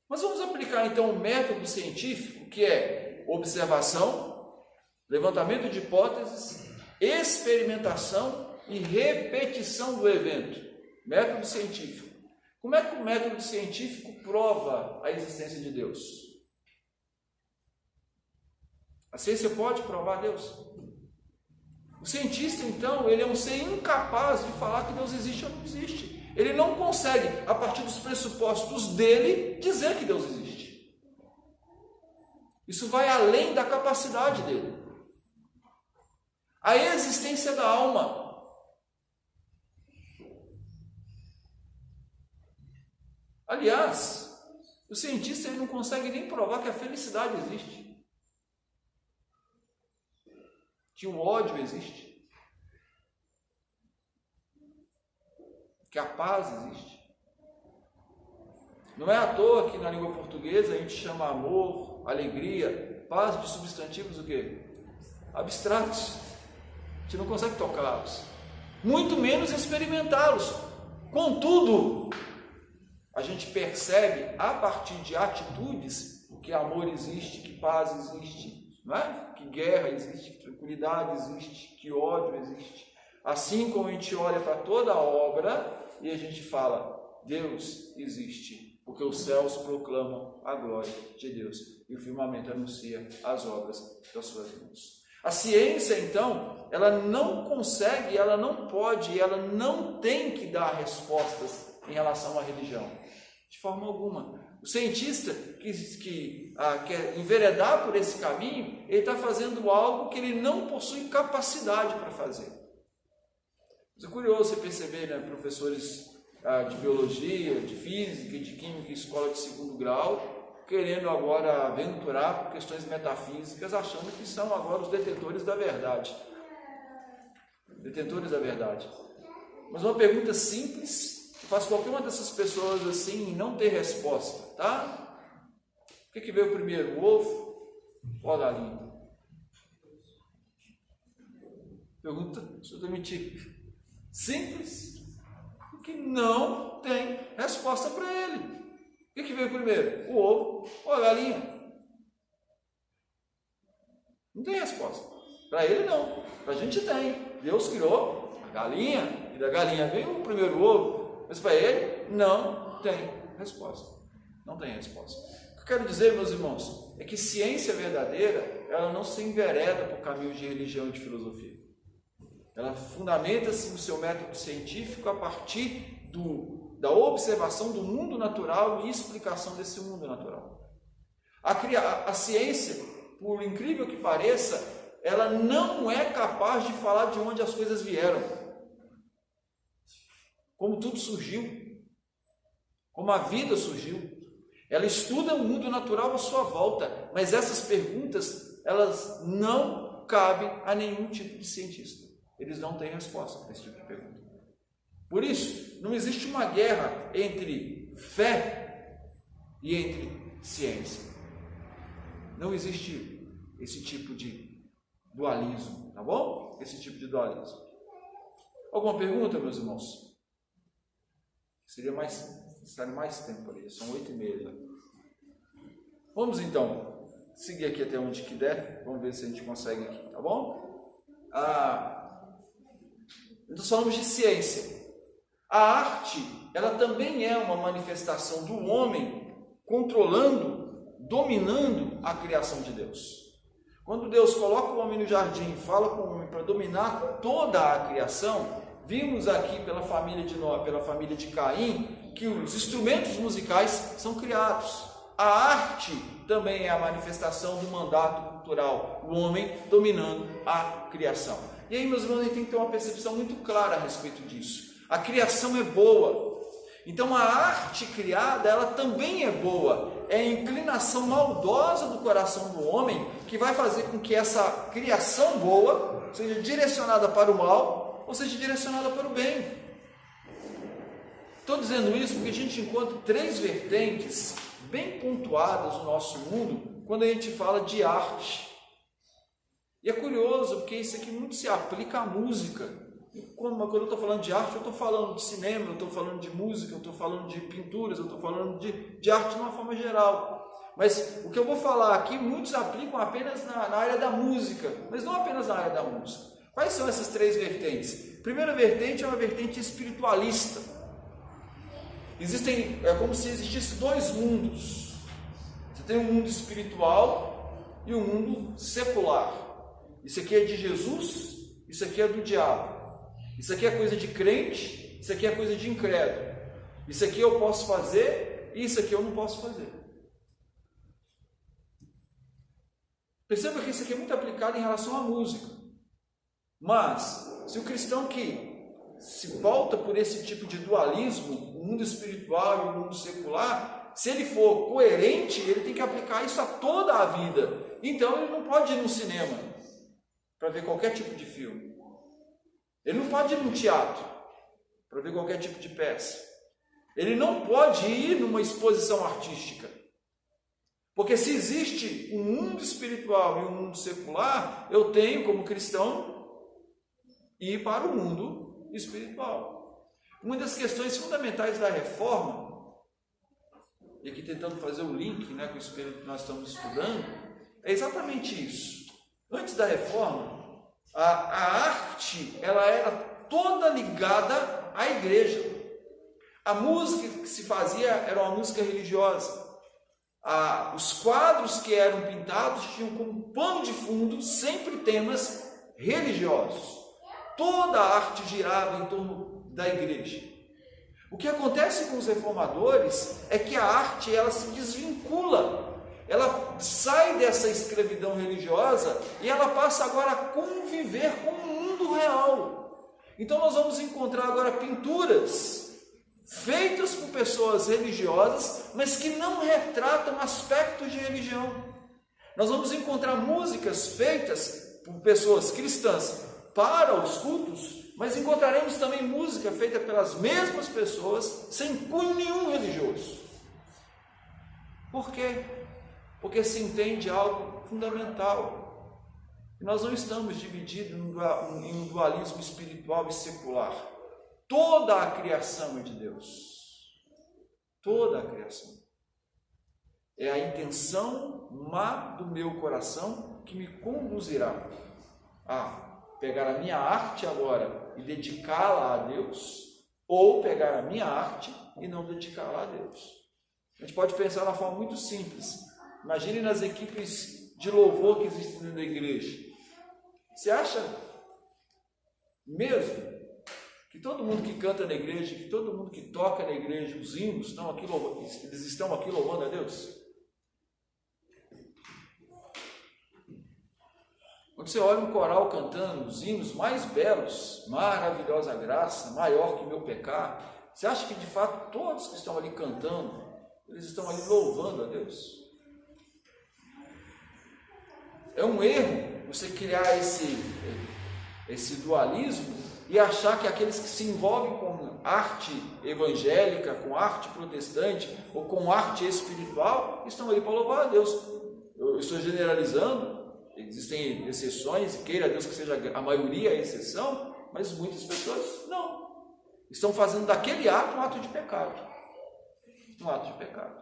Mas vamos aplicar então o método científico, que é observação, levantamento de hipóteses, experimentação e repetição do evento. Método científico. Como é que o método científico prova a existência de Deus? A ciência pode provar Deus? O cientista, então, ele é um ser incapaz de falar que Deus existe ou não existe. Ele não consegue, a partir dos pressupostos dele, dizer que Deus existe. Isso vai além da capacidade dele. A existência da alma. Aliás, o cientista ele não consegue nem provar que a felicidade existe, que o ódio existe, que a paz existe. Não é à toa que na língua portuguesa a gente chama amor, alegria, paz de substantivos o quê? Abstratos. A gente não consegue tocá-los, muito menos experimentá-los. Contudo, a gente percebe a partir de atitudes que amor existe, que paz existe, não é? Que guerra existe, que tranquilidade existe, que ódio existe. Assim como a gente olha para toda a obra e a gente fala, Deus existe, porque os céus proclamam a glória de Deus e o firmamento anuncia as obras das suas mãos. A ciência, então, ela não consegue, ela não pode, ela não tem que dar respostas em relação à religião, de forma alguma. O cientista que quer enveredar por esse caminho, ele está fazendo algo que ele não possui capacidade para fazer. Mas é curioso você perceber, né, professores de biologia, de física, de química, escola de segundo grau, querendo agora aventurar por questões metafísicas, achando que são agora os detentores da verdade. Detentores da verdade. Mas uma pergunta simples, faz qualquer uma dessas pessoas assim não ter resposta, tá? O que veio primeiro, o ovo ou a galinha? Pergunta absolutamente simples, que não tem resposta para ele. O que veio primeiro, o ovo ou a galinha? Não tem resposta. Para ele não, para a gente tem. Deus criou a galinha, e da galinha veio o primeiro ovo. Mas para ele não tem resposta. Não tem resposta. O que eu quero dizer, meus irmãos, é que ciência verdadeira, ela não se envereda por caminhos de religião e de filosofia. Ela fundamenta-se no seu método científico a partir da observação do mundo natural e explicação desse mundo natural. A ciência, por incrível que pareça, ela não é capaz de falar de onde as coisas vieram. Como tudo surgiu, como a vida surgiu. Ela estuda o mundo natural à sua volta, mas essas perguntas, elas não cabem a nenhum tipo de cientista. Eles não têm resposta para esse tipo de pergunta. Por isso, não existe uma guerra entre fé e entre ciência. Não existe esse tipo de dualismo, tá bom? Esse tipo de dualismo. Alguma pergunta, meus irmãos? Seria necessário mais tempo ali, são 8h30. Vamos então seguir aqui até onde que der, vamos ver se a gente consegue aqui, tá bom? Então falamos de ciência. A arte, ela também é uma manifestação do homem controlando, dominando a criação de Deus. Quando Deus coloca o homem no jardim, fala com o homem para dominar toda a criação, vimos aqui pela família de Noé, pela família de Caim, que os instrumentos musicais são criados. A arte também é a manifestação do mandato cultural, o homem dominando a criação. E aí, meus irmãos, a gente tem que ter uma percepção muito clara a respeito disso. A criação é boa. Então a arte criada, ela também é boa. É a inclinação maldosa do coração do homem que vai fazer com que essa criação boa seja direcionada para o mal ou seja direcionada para o bem. Estou dizendo isso porque a gente encontra 3 vertentes bem pontuadas no nosso mundo quando a gente fala de arte. E é curioso porque isso aqui muito se aplica à música. Quando eu estou falando de arte, eu estou falando de cinema, eu estou falando de música, eu estou falando de pinturas, eu estou falando de arte de uma forma geral. Mas o que eu vou falar aqui, muitos aplicam apenas na área da música, mas não apenas na área da música. Quais são essas 3 vertentes? A primeira vertente é uma vertente espiritualista. É como se existissem 2 mundos. Você tem um mundo espiritual e um mundo secular. Isso aqui é de Jesus, isso aqui é do diabo. Isso aqui é coisa de crente, isso aqui é coisa de incrédulo. Isso aqui eu posso fazer, e isso aqui eu não posso fazer. Perceba que isso aqui é muito aplicado em relação à música. Mas, se o cristão que se volta por esse tipo de dualismo, o mundo espiritual e o mundo secular, se ele for coerente, ele tem que aplicar isso a toda a vida. Então ele não pode ir no cinema para ver qualquer tipo de filme. Ele não pode ir num teatro para ver qualquer tipo de peça. Ele não pode ir numa exposição artística. Porque se existe um mundo espiritual e um mundo secular, eu tenho, como cristão, ir para o mundo espiritual. Uma das questões fundamentais da reforma, e aqui tentando fazer o link, com o espírito que nós estamos estudando, é exatamente isso. Antes da reforma, a arte, ela era toda ligada à igreja. A música que se fazia era uma música religiosa. Os quadros que eram pintados tinham como pano de fundo sempre temas religiosos. Toda a arte girava em torno da igreja. O que acontece com os reformadores é que a arte, ela se desvincula. Ela sai dessa escravidão religiosa e ela passa agora a conviver com o mundo real. Então nós vamos encontrar agora pinturas feitas por pessoas religiosas, mas que não retratam aspectos de religião. Nós vamos encontrar músicas feitas por pessoas cristãs para os cultos, mas encontraremos também música feita pelas mesmas pessoas sem cunho nenhum religioso. Por quê? Porque se entende algo fundamental. Nós não estamos divididos em um dualismo espiritual e secular. Toda a criação é de Deus. Toda a criação. É a intenção má do meu coração que me conduzirá a pegar a minha arte agora e dedicá-la a Deus, ou pegar a minha arte e não dedicá-la a Deus. A gente pode pensar de uma forma muito simples. Imagine nas equipes de louvor que existem dentro da igreja. Você acha mesmo que todo mundo que canta na igreja, que todo mundo que toca na igreja, os hinos, eles estão aqui louvando a Deus? Quando você olha um coral cantando os hinos mais belos, maravilhosa graça, maior que meu pecado, você acha que de fato todos que estão ali cantando, eles estão ali louvando a Deus? É um erro você criar esse dualismo e achar que aqueles que se envolvem com arte evangélica, com arte protestante ou com arte espiritual estão ali para louvar a Deus. Eu estou generalizando, existem exceções, queira Deus que seja a maioria a exceção, mas muitas pessoas não. Estão fazendo daquele ato um ato de pecado. Um ato de pecado.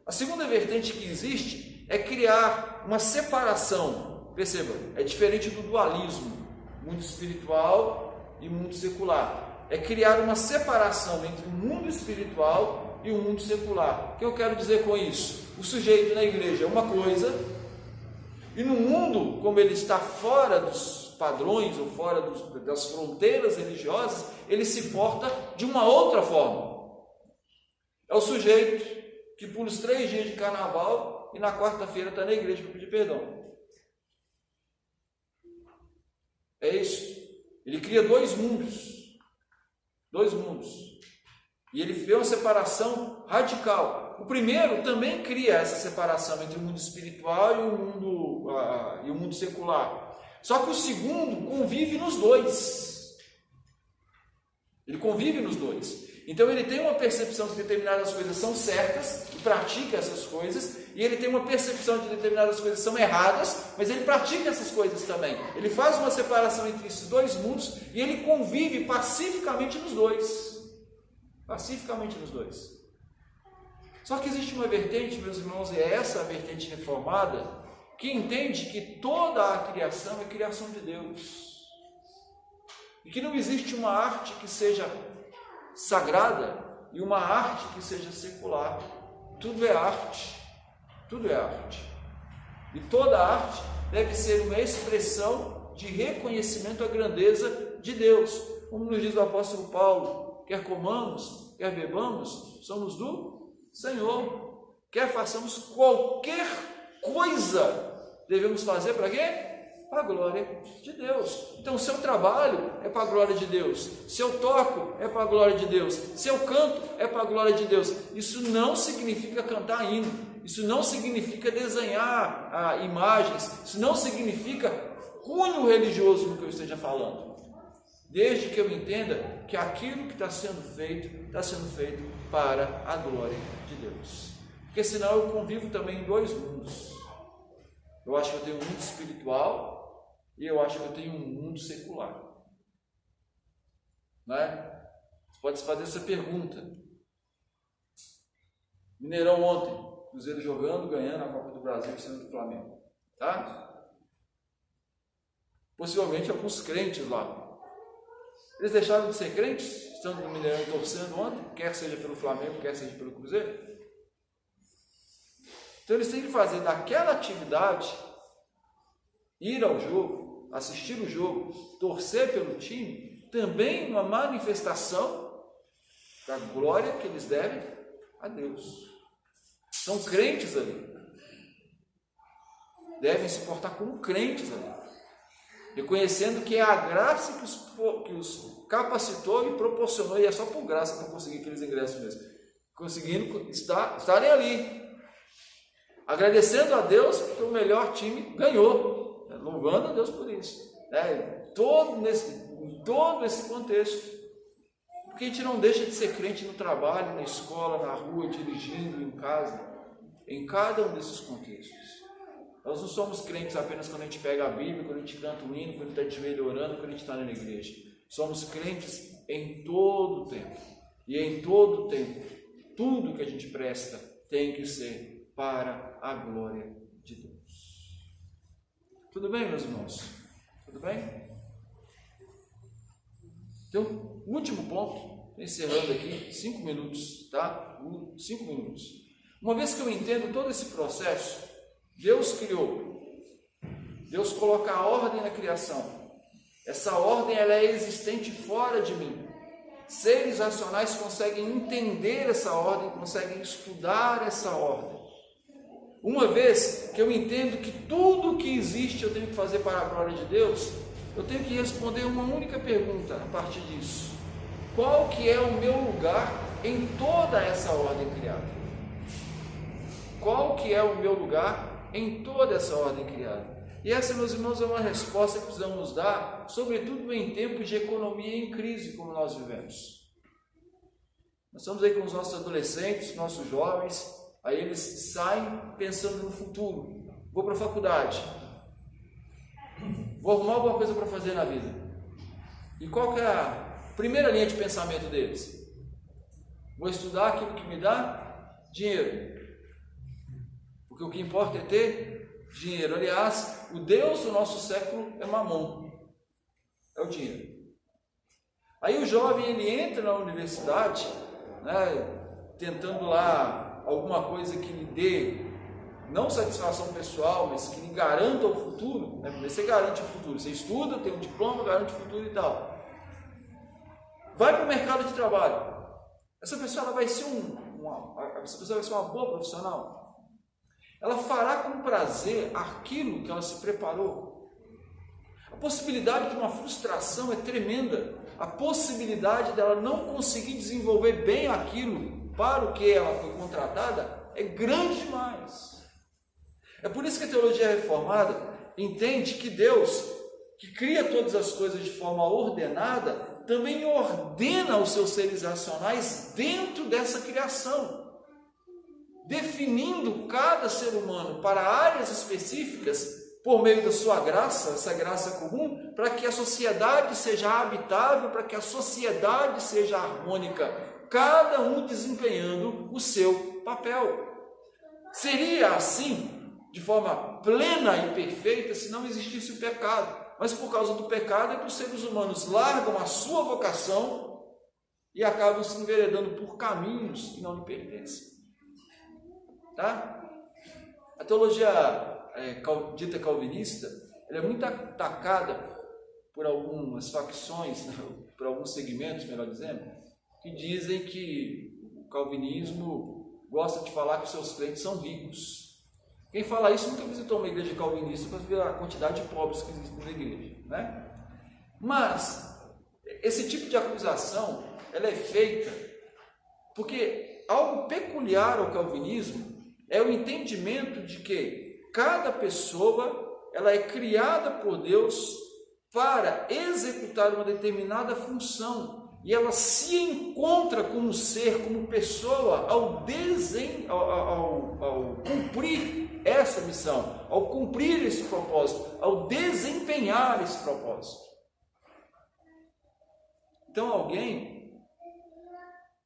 A segunda vertente que existe é criar uma separação. Perceba, é diferente do dualismo, mundo espiritual e mundo secular. É criar uma separação entre o mundo espiritual e o mundo secular. O que eu quero dizer com isso? O sujeito na igreja é uma coisa, e no mundo, como ele está fora dos padrões ou fora das fronteiras religiosas, ele se porta de uma outra forma. É o sujeito que por os 3 dias de carnaval escola e na quarta-feira está na igreja para pedir perdão. É isso. Ele cria dois mundos. Dois mundos. E ele fez uma separação radical. O primeiro também cria essa separação entre o mundo espiritual e o mundo secular. Só que o segundo convive nos dois. Ele convive nos dois. Então ele tem uma percepção de que determinadas coisas são certas e pratica essas coisas, e ele tem uma percepção de que determinadas coisas são erradas, mas ele pratica essas coisas também. Ele faz uma separação entre esses dois mundos e ele convive pacificamente nos dois. Pacificamente nos dois. Só que existe uma vertente, meus irmãos, e é essa a vertente reformada, que entende que toda a criação é criação de Deus. E que não existe uma arte que seja sagrada e uma arte que seja secular. Tudo é arte. Tudo é arte. E toda arte deve ser uma expressão de reconhecimento à grandeza de Deus. Como nos diz o apóstolo Paulo, quer comamos, quer bebamos, somos do Senhor. Quer façamos qualquer coisa, devemos fazer para quê? Para a glória de Deus. Então, se eu trabalho, é para a glória de Deus. Se eu toco, é para a glória de Deus. Se eu canto, é para a glória de Deus. Isso não significa cantar hino. Isso não significa desenhar imagens. Isso não significa cunho religioso no que eu esteja falando. Desde que eu entenda que aquilo que está sendo feito para a glória de Deus. Porque senão eu convivo também em dois mundos. Eu acho que eu tenho um mundo espiritual e eu acho que eu tenho um mundo secular. Não é? Você pode fazer essa pergunta. Mineirão ontem, Cruzeiro jogando, ganhando a Copa do Brasil e sendo do Flamengo. Tá? Possivelmente alguns crentes lá. Eles deixaram de ser crentes, estando no Mineirão e torcendo ontem, quer seja pelo Flamengo, quer seja pelo Cruzeiro. Então eles têm que fazer daquela atividade, ir ao jogo, assistir o jogo, torcer pelo time, também uma manifestação da glória que eles devem a Deus. São crentes ali. Devem se portar como crentes ali. Reconhecendo que é a graça que os capacitou e proporcionou, e é só por graça para conseguir aqueles ingressos mesmo. Conseguindo estarem ali. Agradecendo a Deus porque o melhor time ganhou, louvando a Deus por isso. Todo esse contexto. Porque a gente não deixa de ser crente no trabalho, na escola, na rua, dirigindo, em casa, em cada um desses contextos. Nós não somos crentes apenas quando a gente pega a Bíblia, quando a gente canta um hino, quando a gente está de joelho orando, quando a gente está na igreja. Somos crentes em todo o tempo. E em todo o tempo, tudo que a gente presta tem que ser para a glória de Deus. Tudo bem, meus irmãos? Tudo bem? Então, último ponto, encerrando aqui, 5 minutos, tá? 5 minutos. Uma vez que eu entendo todo esse processo, Deus criou, Deus coloca a ordem na criação. Essa ordem ela é existente fora de mim. Seres racionais conseguem entender essa ordem, conseguem estudar essa ordem. Uma vez que eu entendo que tudo que existe eu tenho que fazer para a glória de Deus, eu tenho que responder uma única pergunta a partir disso. Qual que é o meu lugar em toda essa ordem criada? Qual que é o meu lugar em toda essa ordem criada? E essa, meus irmãos, é uma resposta que precisamos dar, sobretudo em tempos de economia em crise, como nós vivemos. Nós estamos aí com os nossos adolescentes, nossos jovens, aí eles saem pensando no futuro. Vou para a faculdade, vou arrumar alguma coisa para fazer na vida. E qual que é a primeira linha de pensamento deles? Vou estudar aquilo que me dá dinheiro. Porque o que importa é ter dinheiro. Aliás, o Deus do nosso século é Mamon. É o dinheiro. Aí o jovem, ele entra na universidade, né, tentando lá alguma coisa que lhe dê, não satisfação pessoal, mas que lhe garanta o futuro. Né? Você garante o futuro. Você estuda, tem um diploma, garante o futuro e tal. Vai para o mercado de trabalho. Essa pessoa ela vai ser uma boa profissional. ela fará com prazer aquilo que ela se preparou. A possibilidade de uma frustração é tremenda. A possibilidade dela não conseguir desenvolver bem aquilo para o que ela foi contratada é grande demais. É por isso que a teologia reformada entende que Deus, que cria todas as coisas de forma ordenada, também ordena os seus seres racionais dentro dessa criação, definindo cada ser humano para áreas específicas por meio da sua graça, essa graça comum, para que a sociedade seja habitável, para que a sociedade seja harmônica, cada um desempenhando o seu papel. Seria assim, de forma plena e perfeita, se não existisse o pecado. Mas por causa do pecado é que os seres humanos largam a sua vocação e acabam se enveredando por caminhos que não lhe pertencem. Tá? A teologia dita calvinista, ela é muito atacada por algumas facções, por alguns segmentos, melhor dizendo, que dizem que o calvinismo gosta de falar que os seus crentes são ricos. Quem fala isso nunca visitou uma igreja calvinista para ver a quantidade de pobres que existem na igreja, né? Mas esse tipo de acusação, ela é feita porque algo peculiar ao calvinismo é o entendimento de que cada pessoa, ela é criada por Deus para executar uma determinada função, e ela se encontra como ser, como pessoa, ao cumprir essa missão, ao cumprir esse propósito, ao desempenhar esse propósito. Então alguém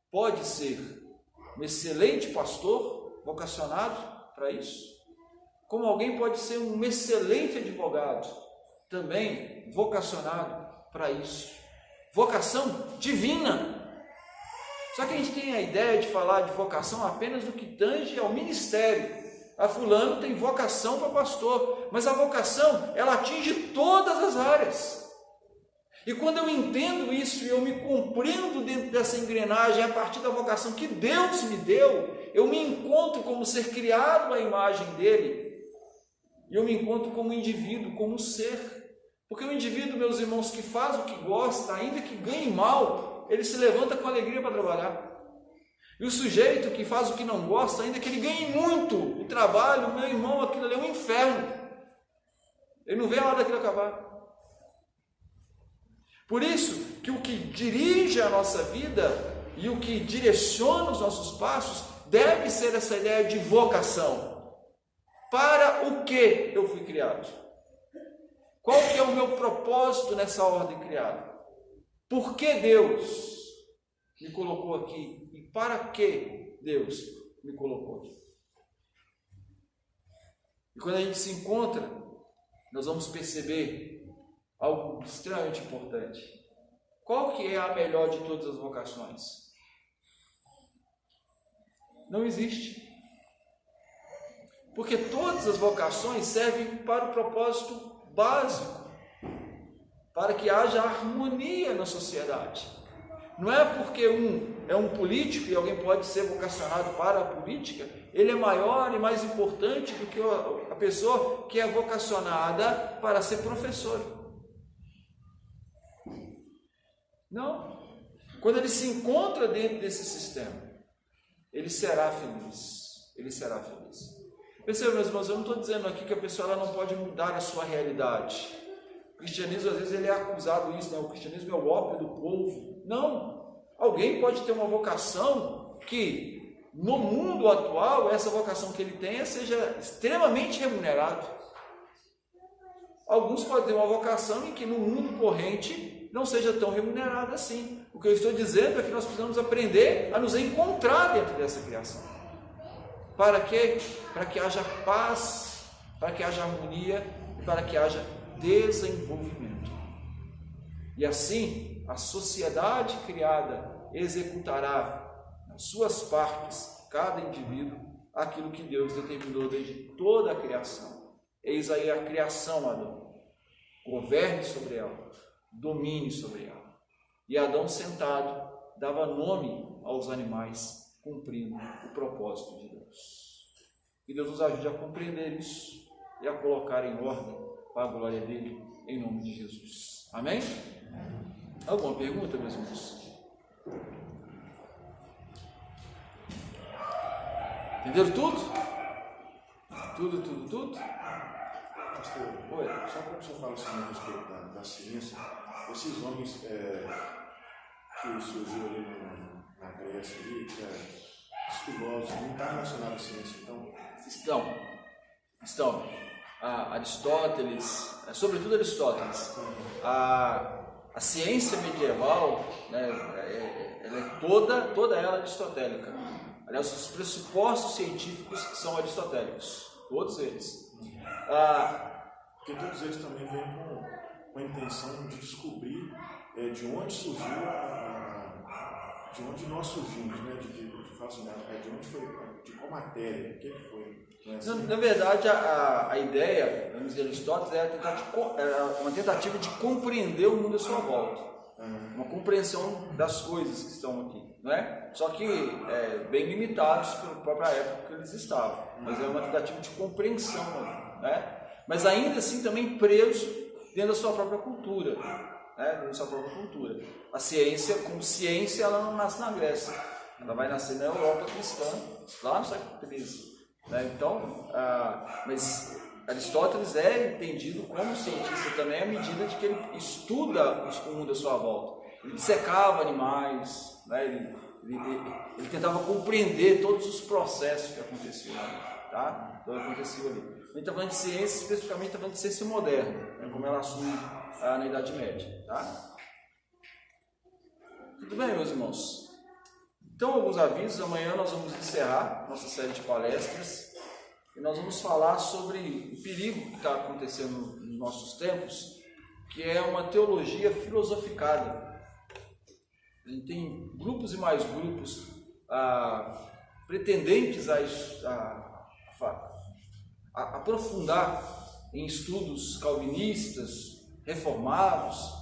pode ser um excelente pastor, vocacionado para isso, como alguém pode ser um excelente advogado, também vocacionado para isso. Vocação divina. Só que a gente tem a ideia de falar de vocação apenas no que tange ao ministério. A fulano tem vocação para pastor, mas a vocação, ela atinge todas as áreas. E quando eu entendo isso e eu me compreendo dentro dessa engrenagem a partir da vocação que Deus me deu, eu me encontro como ser criado à imagem dele. E eu me encontro como indivíduo, como ser. Porque o indivíduo, meus irmãos, que faz o que gosta, ainda que ganhe mal, ele se levanta com alegria para trabalhar. E o sujeito que faz o que não gosta, ainda que ele ganhe muito o trabalho, meu irmão, aquilo ali é um inferno. Ele não vê a hora daquilo acabar. Por isso que o que dirige a nossa vida e o que direciona os nossos passos deve ser essa ideia de vocação. Para o que eu fui criado? Qual que é o meu propósito nessa ordem criada? Por que Deus me colocou aqui? E para que Deus me colocou aqui? E quando a gente se encontra, nós vamos perceber algo extremamente importante. Qual que é a melhor de todas as vocações? Não existe. Porque todas as vocações servem para o propósito básico, para que haja harmonia na sociedade. Não é porque um é um político e alguém pode ser vocacionado para a política, ele é maior e mais importante do que a pessoa que é vocacionada para ser professor. Não. Quando ele se encontra dentro desse sistema, ele será feliz. Ele será feliz. Perceba, meus irmãos, eu não estou dizendo aqui que a pessoa ela não pode mudar a sua realidade. O cristianismo, às vezes, ele é acusado disso, o cristianismo é o ópio do povo. Não. Alguém pode ter uma vocação que, no mundo atual, essa vocação que ele tenha seja extremamente remunerada. Alguns podem ter uma vocação em que, no mundo corrente, não seja tão remunerada assim. O que eu estou dizendo é que nós precisamos aprender a nos encontrar dentro dessa criação. Para quê? Para que haja paz, para que haja harmonia e para que haja desenvolvimento. E assim, a sociedade criada executará nas suas partes, cada indivíduo, aquilo que Deus determinou desde toda a criação. Eis aí a criação, Adão. Governe sobre ela, domine sobre ela. E Adão, sentado, dava nome aos animais, cumprindo o propósito de Deus. Que Deus nos ajude a compreender isso e a colocar em ordem para a glória dele, em nome de Jesus. Amém? Alguma pergunta, meus irmãos? Entenderam tudo? Tudo? Pastor, oi, só como o senhor fala assim a respeito da ciência, esses homens que surgiu ali na Grécia, ali, estudiosos, não está relacionado à ciência, então? Estão. Aristóteles, sobretudo Aristóteles, a ciência medieval, né, ela é toda ela aristotélica. Aliás, os pressupostos científicos são aristotélicos, todos eles. Porque todos eles também vêm com a intenção de descobrir de onde surgiu, de onde nós surgimos, né? De onde foi, de qual matéria, o que foi. Na verdade, a ideia, vamos dizer, Aristóteles, é uma tentativa de compreender o mundo à sua volta. Uma compreensão das coisas que estão aqui, não é? Só que bem limitados pela própria época que eles estavam. Mas é uma tentativa de compreensão, né? Mas ainda assim também preso dentro da sua própria cultura, né? Dentro da sua própria cultura. A ciência, como ciência, ela não nasce na Grécia. Ela vai nascer na Europa cristã, lá no século XIII. Né? Então, mas Aristóteles é entendido como cientista também à medida de que ele estuda o mundo à sua volta. Ele dissecava animais, né? ele tentava compreender todos os processos que aconteciam ali. Tá? Então, aconteceu ali. A gente está falando de ciência, especificamente está falando de ciência moderna, né? Como ela assume na Idade Média. Tá? Tudo bem, meus irmãos? Então, alguns avisos. Amanhã nós vamos encerrar nossa série de palestras e nós vamos falar sobre o perigo que está acontecendo nos nossos tempos, que é uma teologia filosoficada. A gente tem grupos e mais grupos pretendentes a aprofundar em estudos calvinistas, reformados,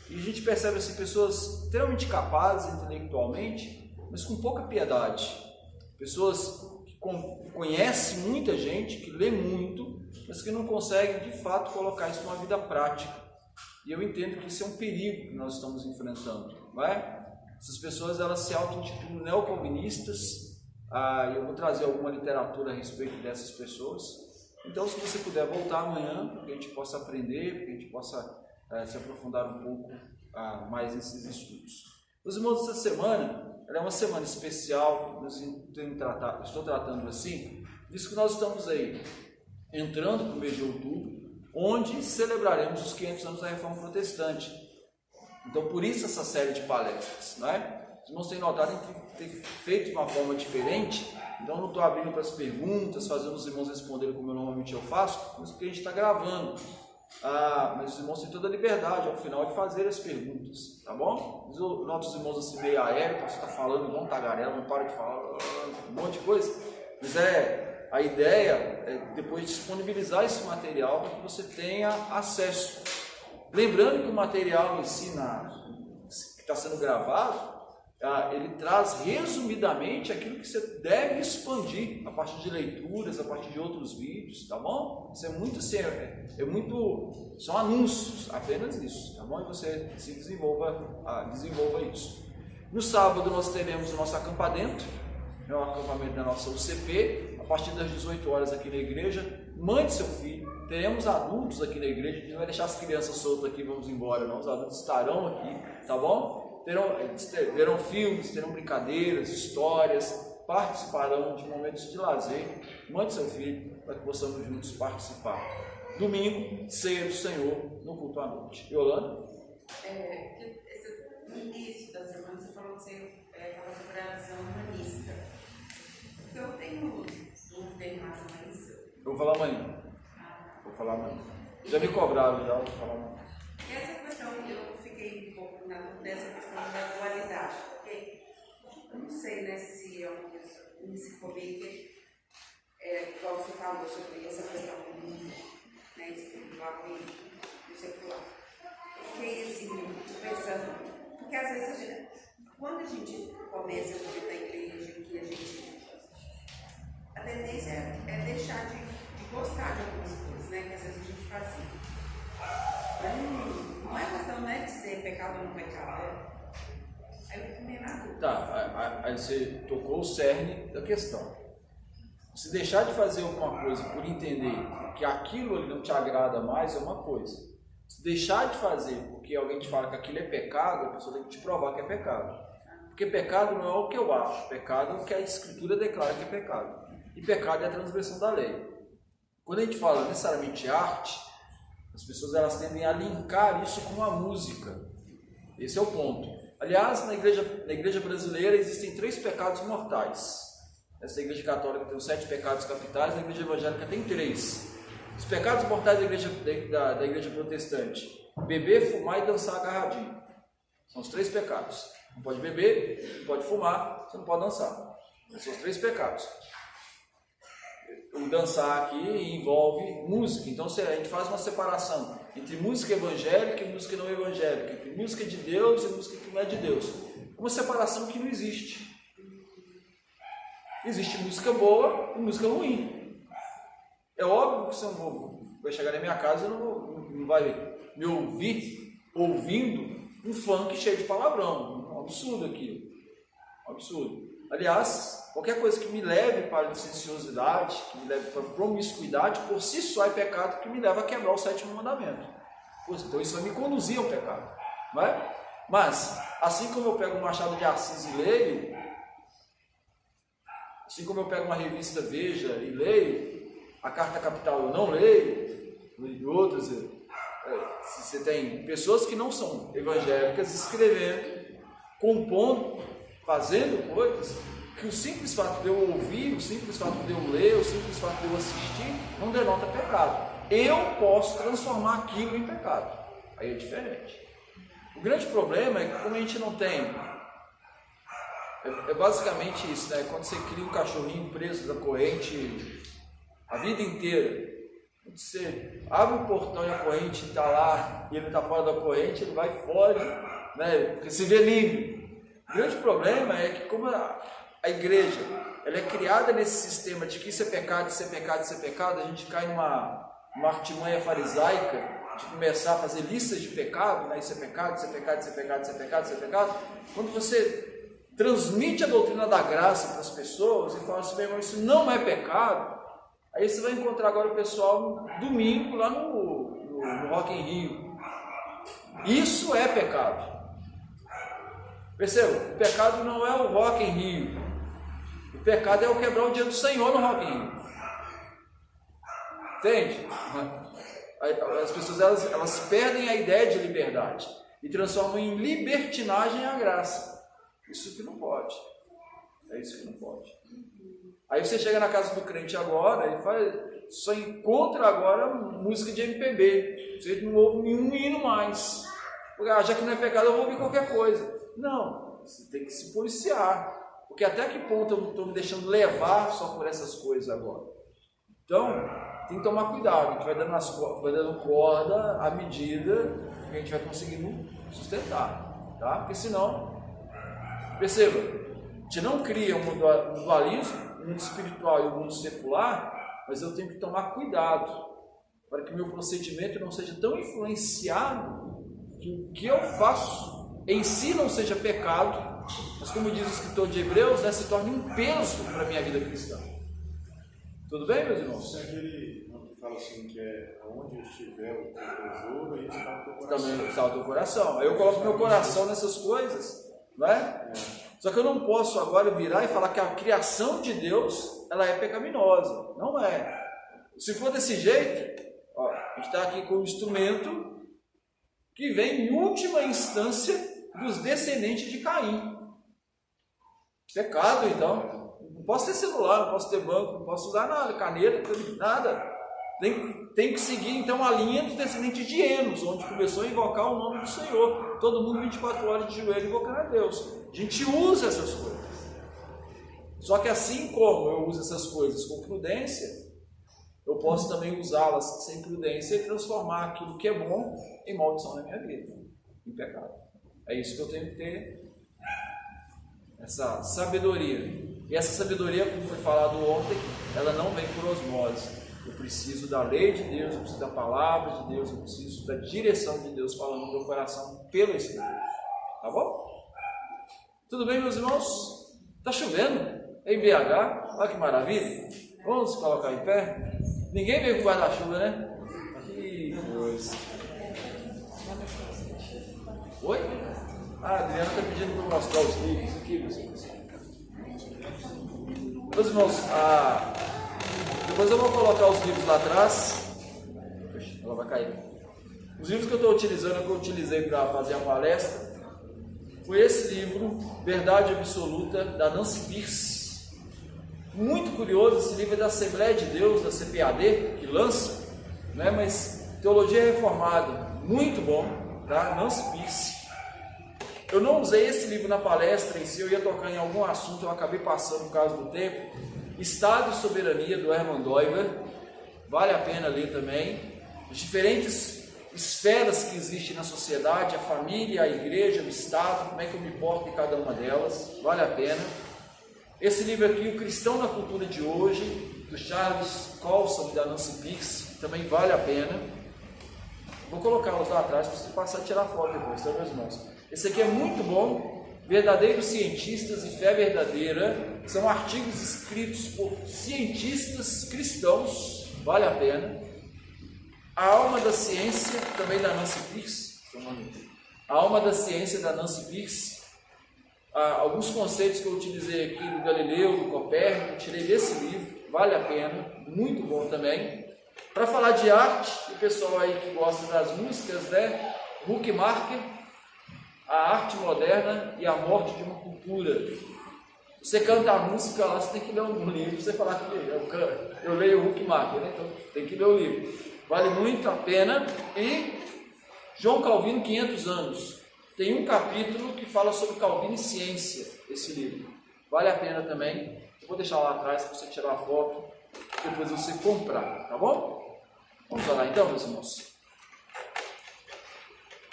e a gente percebe assim, pessoas extremamente capazes intelectualmente, mas com pouca piedade. Pessoas que conhecem muita gente, que lê muito, mas que não conseguem de fato colocar isso numa vida prática. E eu entendo que isso é um perigo que nós estamos enfrentando, não é? Essas pessoas, elas se auto-intitulam neocalvinistas, e eu vou trazer alguma literatura a respeito dessas pessoas. Então, se você puder voltar amanhã, para que a gente possa aprender, para que a gente possa se aprofundar um pouco mais nesses estudos. Os irmãos, essa semana, ela é uma semana especial, estou tratando assim, visto que nós estamos aí entrando para o mês de outubro, onde celebraremos os 500 anos da Reforma Protestante. Então, por isso essa série de palestras, não é? Os irmãos têm notado que tem feito de uma forma diferente, então não estou abrindo para as perguntas, fazendo os irmãos responderem como normalmente eu faço, mas porque a gente está gravando. Mas os irmãos têm toda a liberdade ao final de fazer as perguntas, tá bom? Nossos irmãos assim meio aéreo, você está falando igual um tagarela, não para de falar um monte de coisa, mas a ideia é depois disponibilizar esse material para que você tenha acesso. Lembrando que o material em si, que está sendo gravado, ele traz resumidamente aquilo que você deve expandir a partir de leituras, a partir de outros vídeos, tá bom? Isso é muito, são anúncios, apenas isso, tá bom? E você se desenvolva isso. No sábado nós teremos o nosso acampadento, é o acampamento da nossa UCP, a partir das 18 horas aqui na igreja. Mande seu filho, teremos adultos aqui na igreja, a gente não vai deixar as crianças soltas aqui, vamos embora não, os adultos estarão aqui, tá bom? Verão filmes, terão brincadeiras, histórias, participarão de momentos de lazer. Mande seu filho para que possamos juntos participar. Domingo, ceia do Senhor no culto à noite. Yolanda? No início da semana você falou que você falou sobre a visão humanista. Eu tenho dúvida em relação a isso. Eu vou falar amanhã. Já me cobraram, vou falar amanhã. Essa questão, eu fiquei um pouco na dúvida dessa questão da dualidade, porque eu não sei, né, se é uma psicofobia, igual você falou sobre essa questão espiritual e secular. Eu fiquei assim, pensando, porque às vezes quando a gente começa a vir da igreja, que a a tendência é deixar de gostar de algumas coisas, né? Que às vezes a gente fazia. Não é questão, né, de ser pecado ou não pecado. Aí eu fico meio na dúvida. Tá, aí você tocou o cerne da questão. Se deixar de fazer alguma coisa por entender que aquilo ali não te agrada mais é uma coisa. Se deixar de fazer porque alguém te fala que aquilo é pecado, a pessoa tem que te provar que é pecado. Porque pecado não é o que eu acho, pecado é o que a Escritura declara que é pecado. E pecado é a transgressão da lei. Quando a gente fala necessariamente arte, as pessoas elas tendem a linkar isso com a música. Esse é o ponto. Aliás, na igreja brasileira existem 3 pecados mortais. Essa igreja católica tem os 7 pecados capitais, na igreja evangélica tem 3. Os pecados mortais da igreja protestante: beber, fumar e dançar agarradinho. São os 3 pecados. Não pode beber, não pode fumar, você não pode dançar. Esses são os 3 pecados. O dançar aqui envolve música, então a gente faz uma separação entre música evangélica e música não evangélica, entre música de Deus e música que não é de Deus. Uma separação que não existe. Existe música boa e música ruim. É óbvio que você não vai chegar na minha casa e não vai me ouvir ouvindo um funk cheio de palavrão. Um absurdo aquilo. Um absurdo. Aliás, qualquer coisa que me leve para a licenciosidade, que me leve para a promiscuidade, por si só é pecado, que me leva a quebrar o 7º mandamento. Então isso vai me conduzir ao pecado. Não é? Mas, assim como eu pego um Machado de Assis e leio, assim como eu pego uma revista Veja e leio, a Carta Capital eu não leio, e outras, você tem pessoas que não são evangélicas escrevendo, compondo, fazendo coisas que o simples fato de eu ouvir, o simples fato de eu ler, o simples fato de eu assistir, não denota pecado. Eu posso transformar aquilo em pecado. Aí é diferente. O grande problema é que como a gente não tem... É basicamente isso, né? Quando você cria um cachorrinho preso da corrente a vida inteira, você abre o portão e a corrente está lá e ele está fora da corrente, ele vai fora, né? Porque se vê livre. O grande problema é que como a igreja ela é criada nesse sistema de que isso é pecado, isso é pecado, isso é pecado, a gente cai numa artimanha farisaica de começar a fazer listas de pecado, né? Isso é pecado, isso é pecado, isso é pecado, isso é pecado, isso é pecado. Quando você transmite a doutrina da graça para as pessoas e fala assim, meu irmão, isso não é pecado, aí você vai encontrar agora o pessoal domingo lá no Rock in Rio. Isso é pecado. Perceba, o pecado não é o Rock in Rio. O pecado é o quebrar o dia do Senhor no Rock in Rio. Entende? As pessoas elas perdem a ideia de liberdade e transformam em libertinagem a graça. Isso que não pode. É isso que não pode. Aí você chega na casa do crente agora e só encontra agora música de MPB. Você não ouve nenhum hino mais. Porque, já que não é pecado, eu vou ouvir qualquer coisa. Não, você tem que se policiar. Porque até que ponto eu estou me deixando levar só por essas coisas agora? Então, tem que tomar cuidado. A gente vai dando corda à medida que a gente vai conseguindo sustentar. Tá? Porque senão, perceba, a gente não cria um dualismo, um mundo espiritual e um mundo secular, mas eu tenho que tomar cuidado para que o meu procedimento não seja tão influenciado que o que eu faço em si não seja pecado, mas como diz o escritor de Hebreus, né, se torne um peso para a minha vida cristã. Tudo bem, meus irmãos? É aquele que fala assim, que é onde estiver o teu tesouro, aí está o teu coração. Também está o teu coração. Aí eu coloco meu coração nessas coisas, não é? Só que eu não posso agora virar e falar que a criação de Deus, ela é pecaminosa. Não é. Se for desse jeito, a gente está aqui com um instrumento que vem em última instância dos descendentes de Caim. Pecado, então. Não posso ter celular, não posso ter banco, não posso usar nada, caneta, nada. Tem que seguir, então, a linha dos descendentes de Enos, onde começou a invocar o nome do Senhor. Todo mundo 24 horas de joelho invocando a Deus. A gente usa essas coisas. Só que assim como eu uso essas coisas com prudência, eu posso também usá-las sem prudência e transformar aquilo que é bom em maldição na minha vida, em pecado. É isso que eu tenho que ter, essa sabedoria. E essa sabedoria, como foi falado ontem, ela não vem por osmose. Eu preciso da lei de Deus, eu preciso da palavra de Deus, eu preciso da direção de Deus falando no meu coração pelo Espírito. Tá bom? Tudo bem, meus irmãos? Está chovendo em BH, olha que maravilha. Vamos colocar em pé? Ninguém veio com guarda-chuva, né? Que coisa. Oi? A Adriana está pedindo para eu mostrar os livros aqui, meus irmãos. Meus irmãos, depois eu vou colocar os livros lá atrás. Ela vai cair. Os livros que eu estou utilizando, que eu utilizei para fazer a palestra, foi esse livro, Verdade Absoluta, da Nancy Pierce. Muito curioso, esse livro é da Assembleia de Deus, da CPAD, que lança, né? Mas Teologia Reformada, muito bom, tá? Nancy Pierce. Eu não usei esse livro na palestra em si, eu ia tocar em algum assunto, eu acabei passando por causa do tempo. Estado e Soberania, do Herman Doiver, vale a pena ler também. As diferentes esferas que existem na sociedade, a família, a igreja, o Estado, como é que eu me porto em cada uma delas, vale a pena. Esse livro aqui, O Cristão na Cultura de Hoje, do Charles Colson e da Nancy Pierce, também vale a pena. Vou colocá-los lá atrás para você passar a tirar foto depois, tá, meus irmãos? Esse aqui é muito bom. Verdadeiros Cientistas e Fé Verdadeira. São artigos escritos por cientistas cristãos, vale a pena. A Alma da Ciência, também da Nancy Pierce. A Alma da Ciência, da Nancy Pierce. Alguns conceitos que eu utilizei aqui do Galileu, do Copérnico, tirei desse livro, vale a pena, muito bom também. Para falar de arte, o pessoal aí que gosta das músicas, né? Huckmacher, A Arte Moderna e a Morte de uma Cultura. Você canta a música lá, você tem que ler um livro, você falar que eu leio o Huckmacher, né? Então tem que ler o livro. Vale muito a pena. E João Calvino, 500 anos. Tem um capítulo que fala sobre Calvino e ciência, esse livro. Vale a pena também. Eu vou deixar lá atrás para você tirar a foto, depois você comprar, tá bom? Vamos orar então, meus irmãos.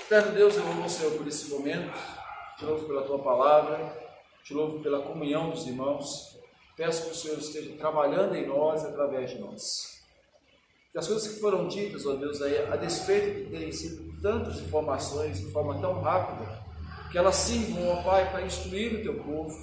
Eterno Deus, eu louvo o Senhor por esse momento, te louvo pela Tua Palavra, te louvo pela comunhão dos irmãos, peço que o Senhor esteja trabalhando em nós, através de nós. Que as coisas que foram ditas, ó Deus, a despeito de terem sido tantas informações de forma tão rápida, que elas sirvam, ó Pai, para instruir o Teu povo,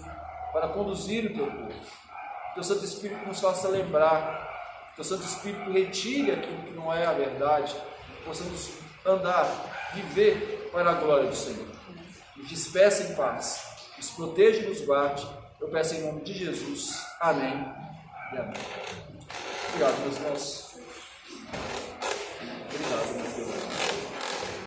para conduzir o Teu povo. Que Teu Santo Espírito nos faça lembrar, que Teu Santo Espírito retire aquilo que não é a verdade, que possamos andar, viver para a glória do Senhor. Nos despeça em paz, nos proteja e nos guarde. Eu peço em nome de Jesus. Amém e amém. Obrigado, meus irmãos.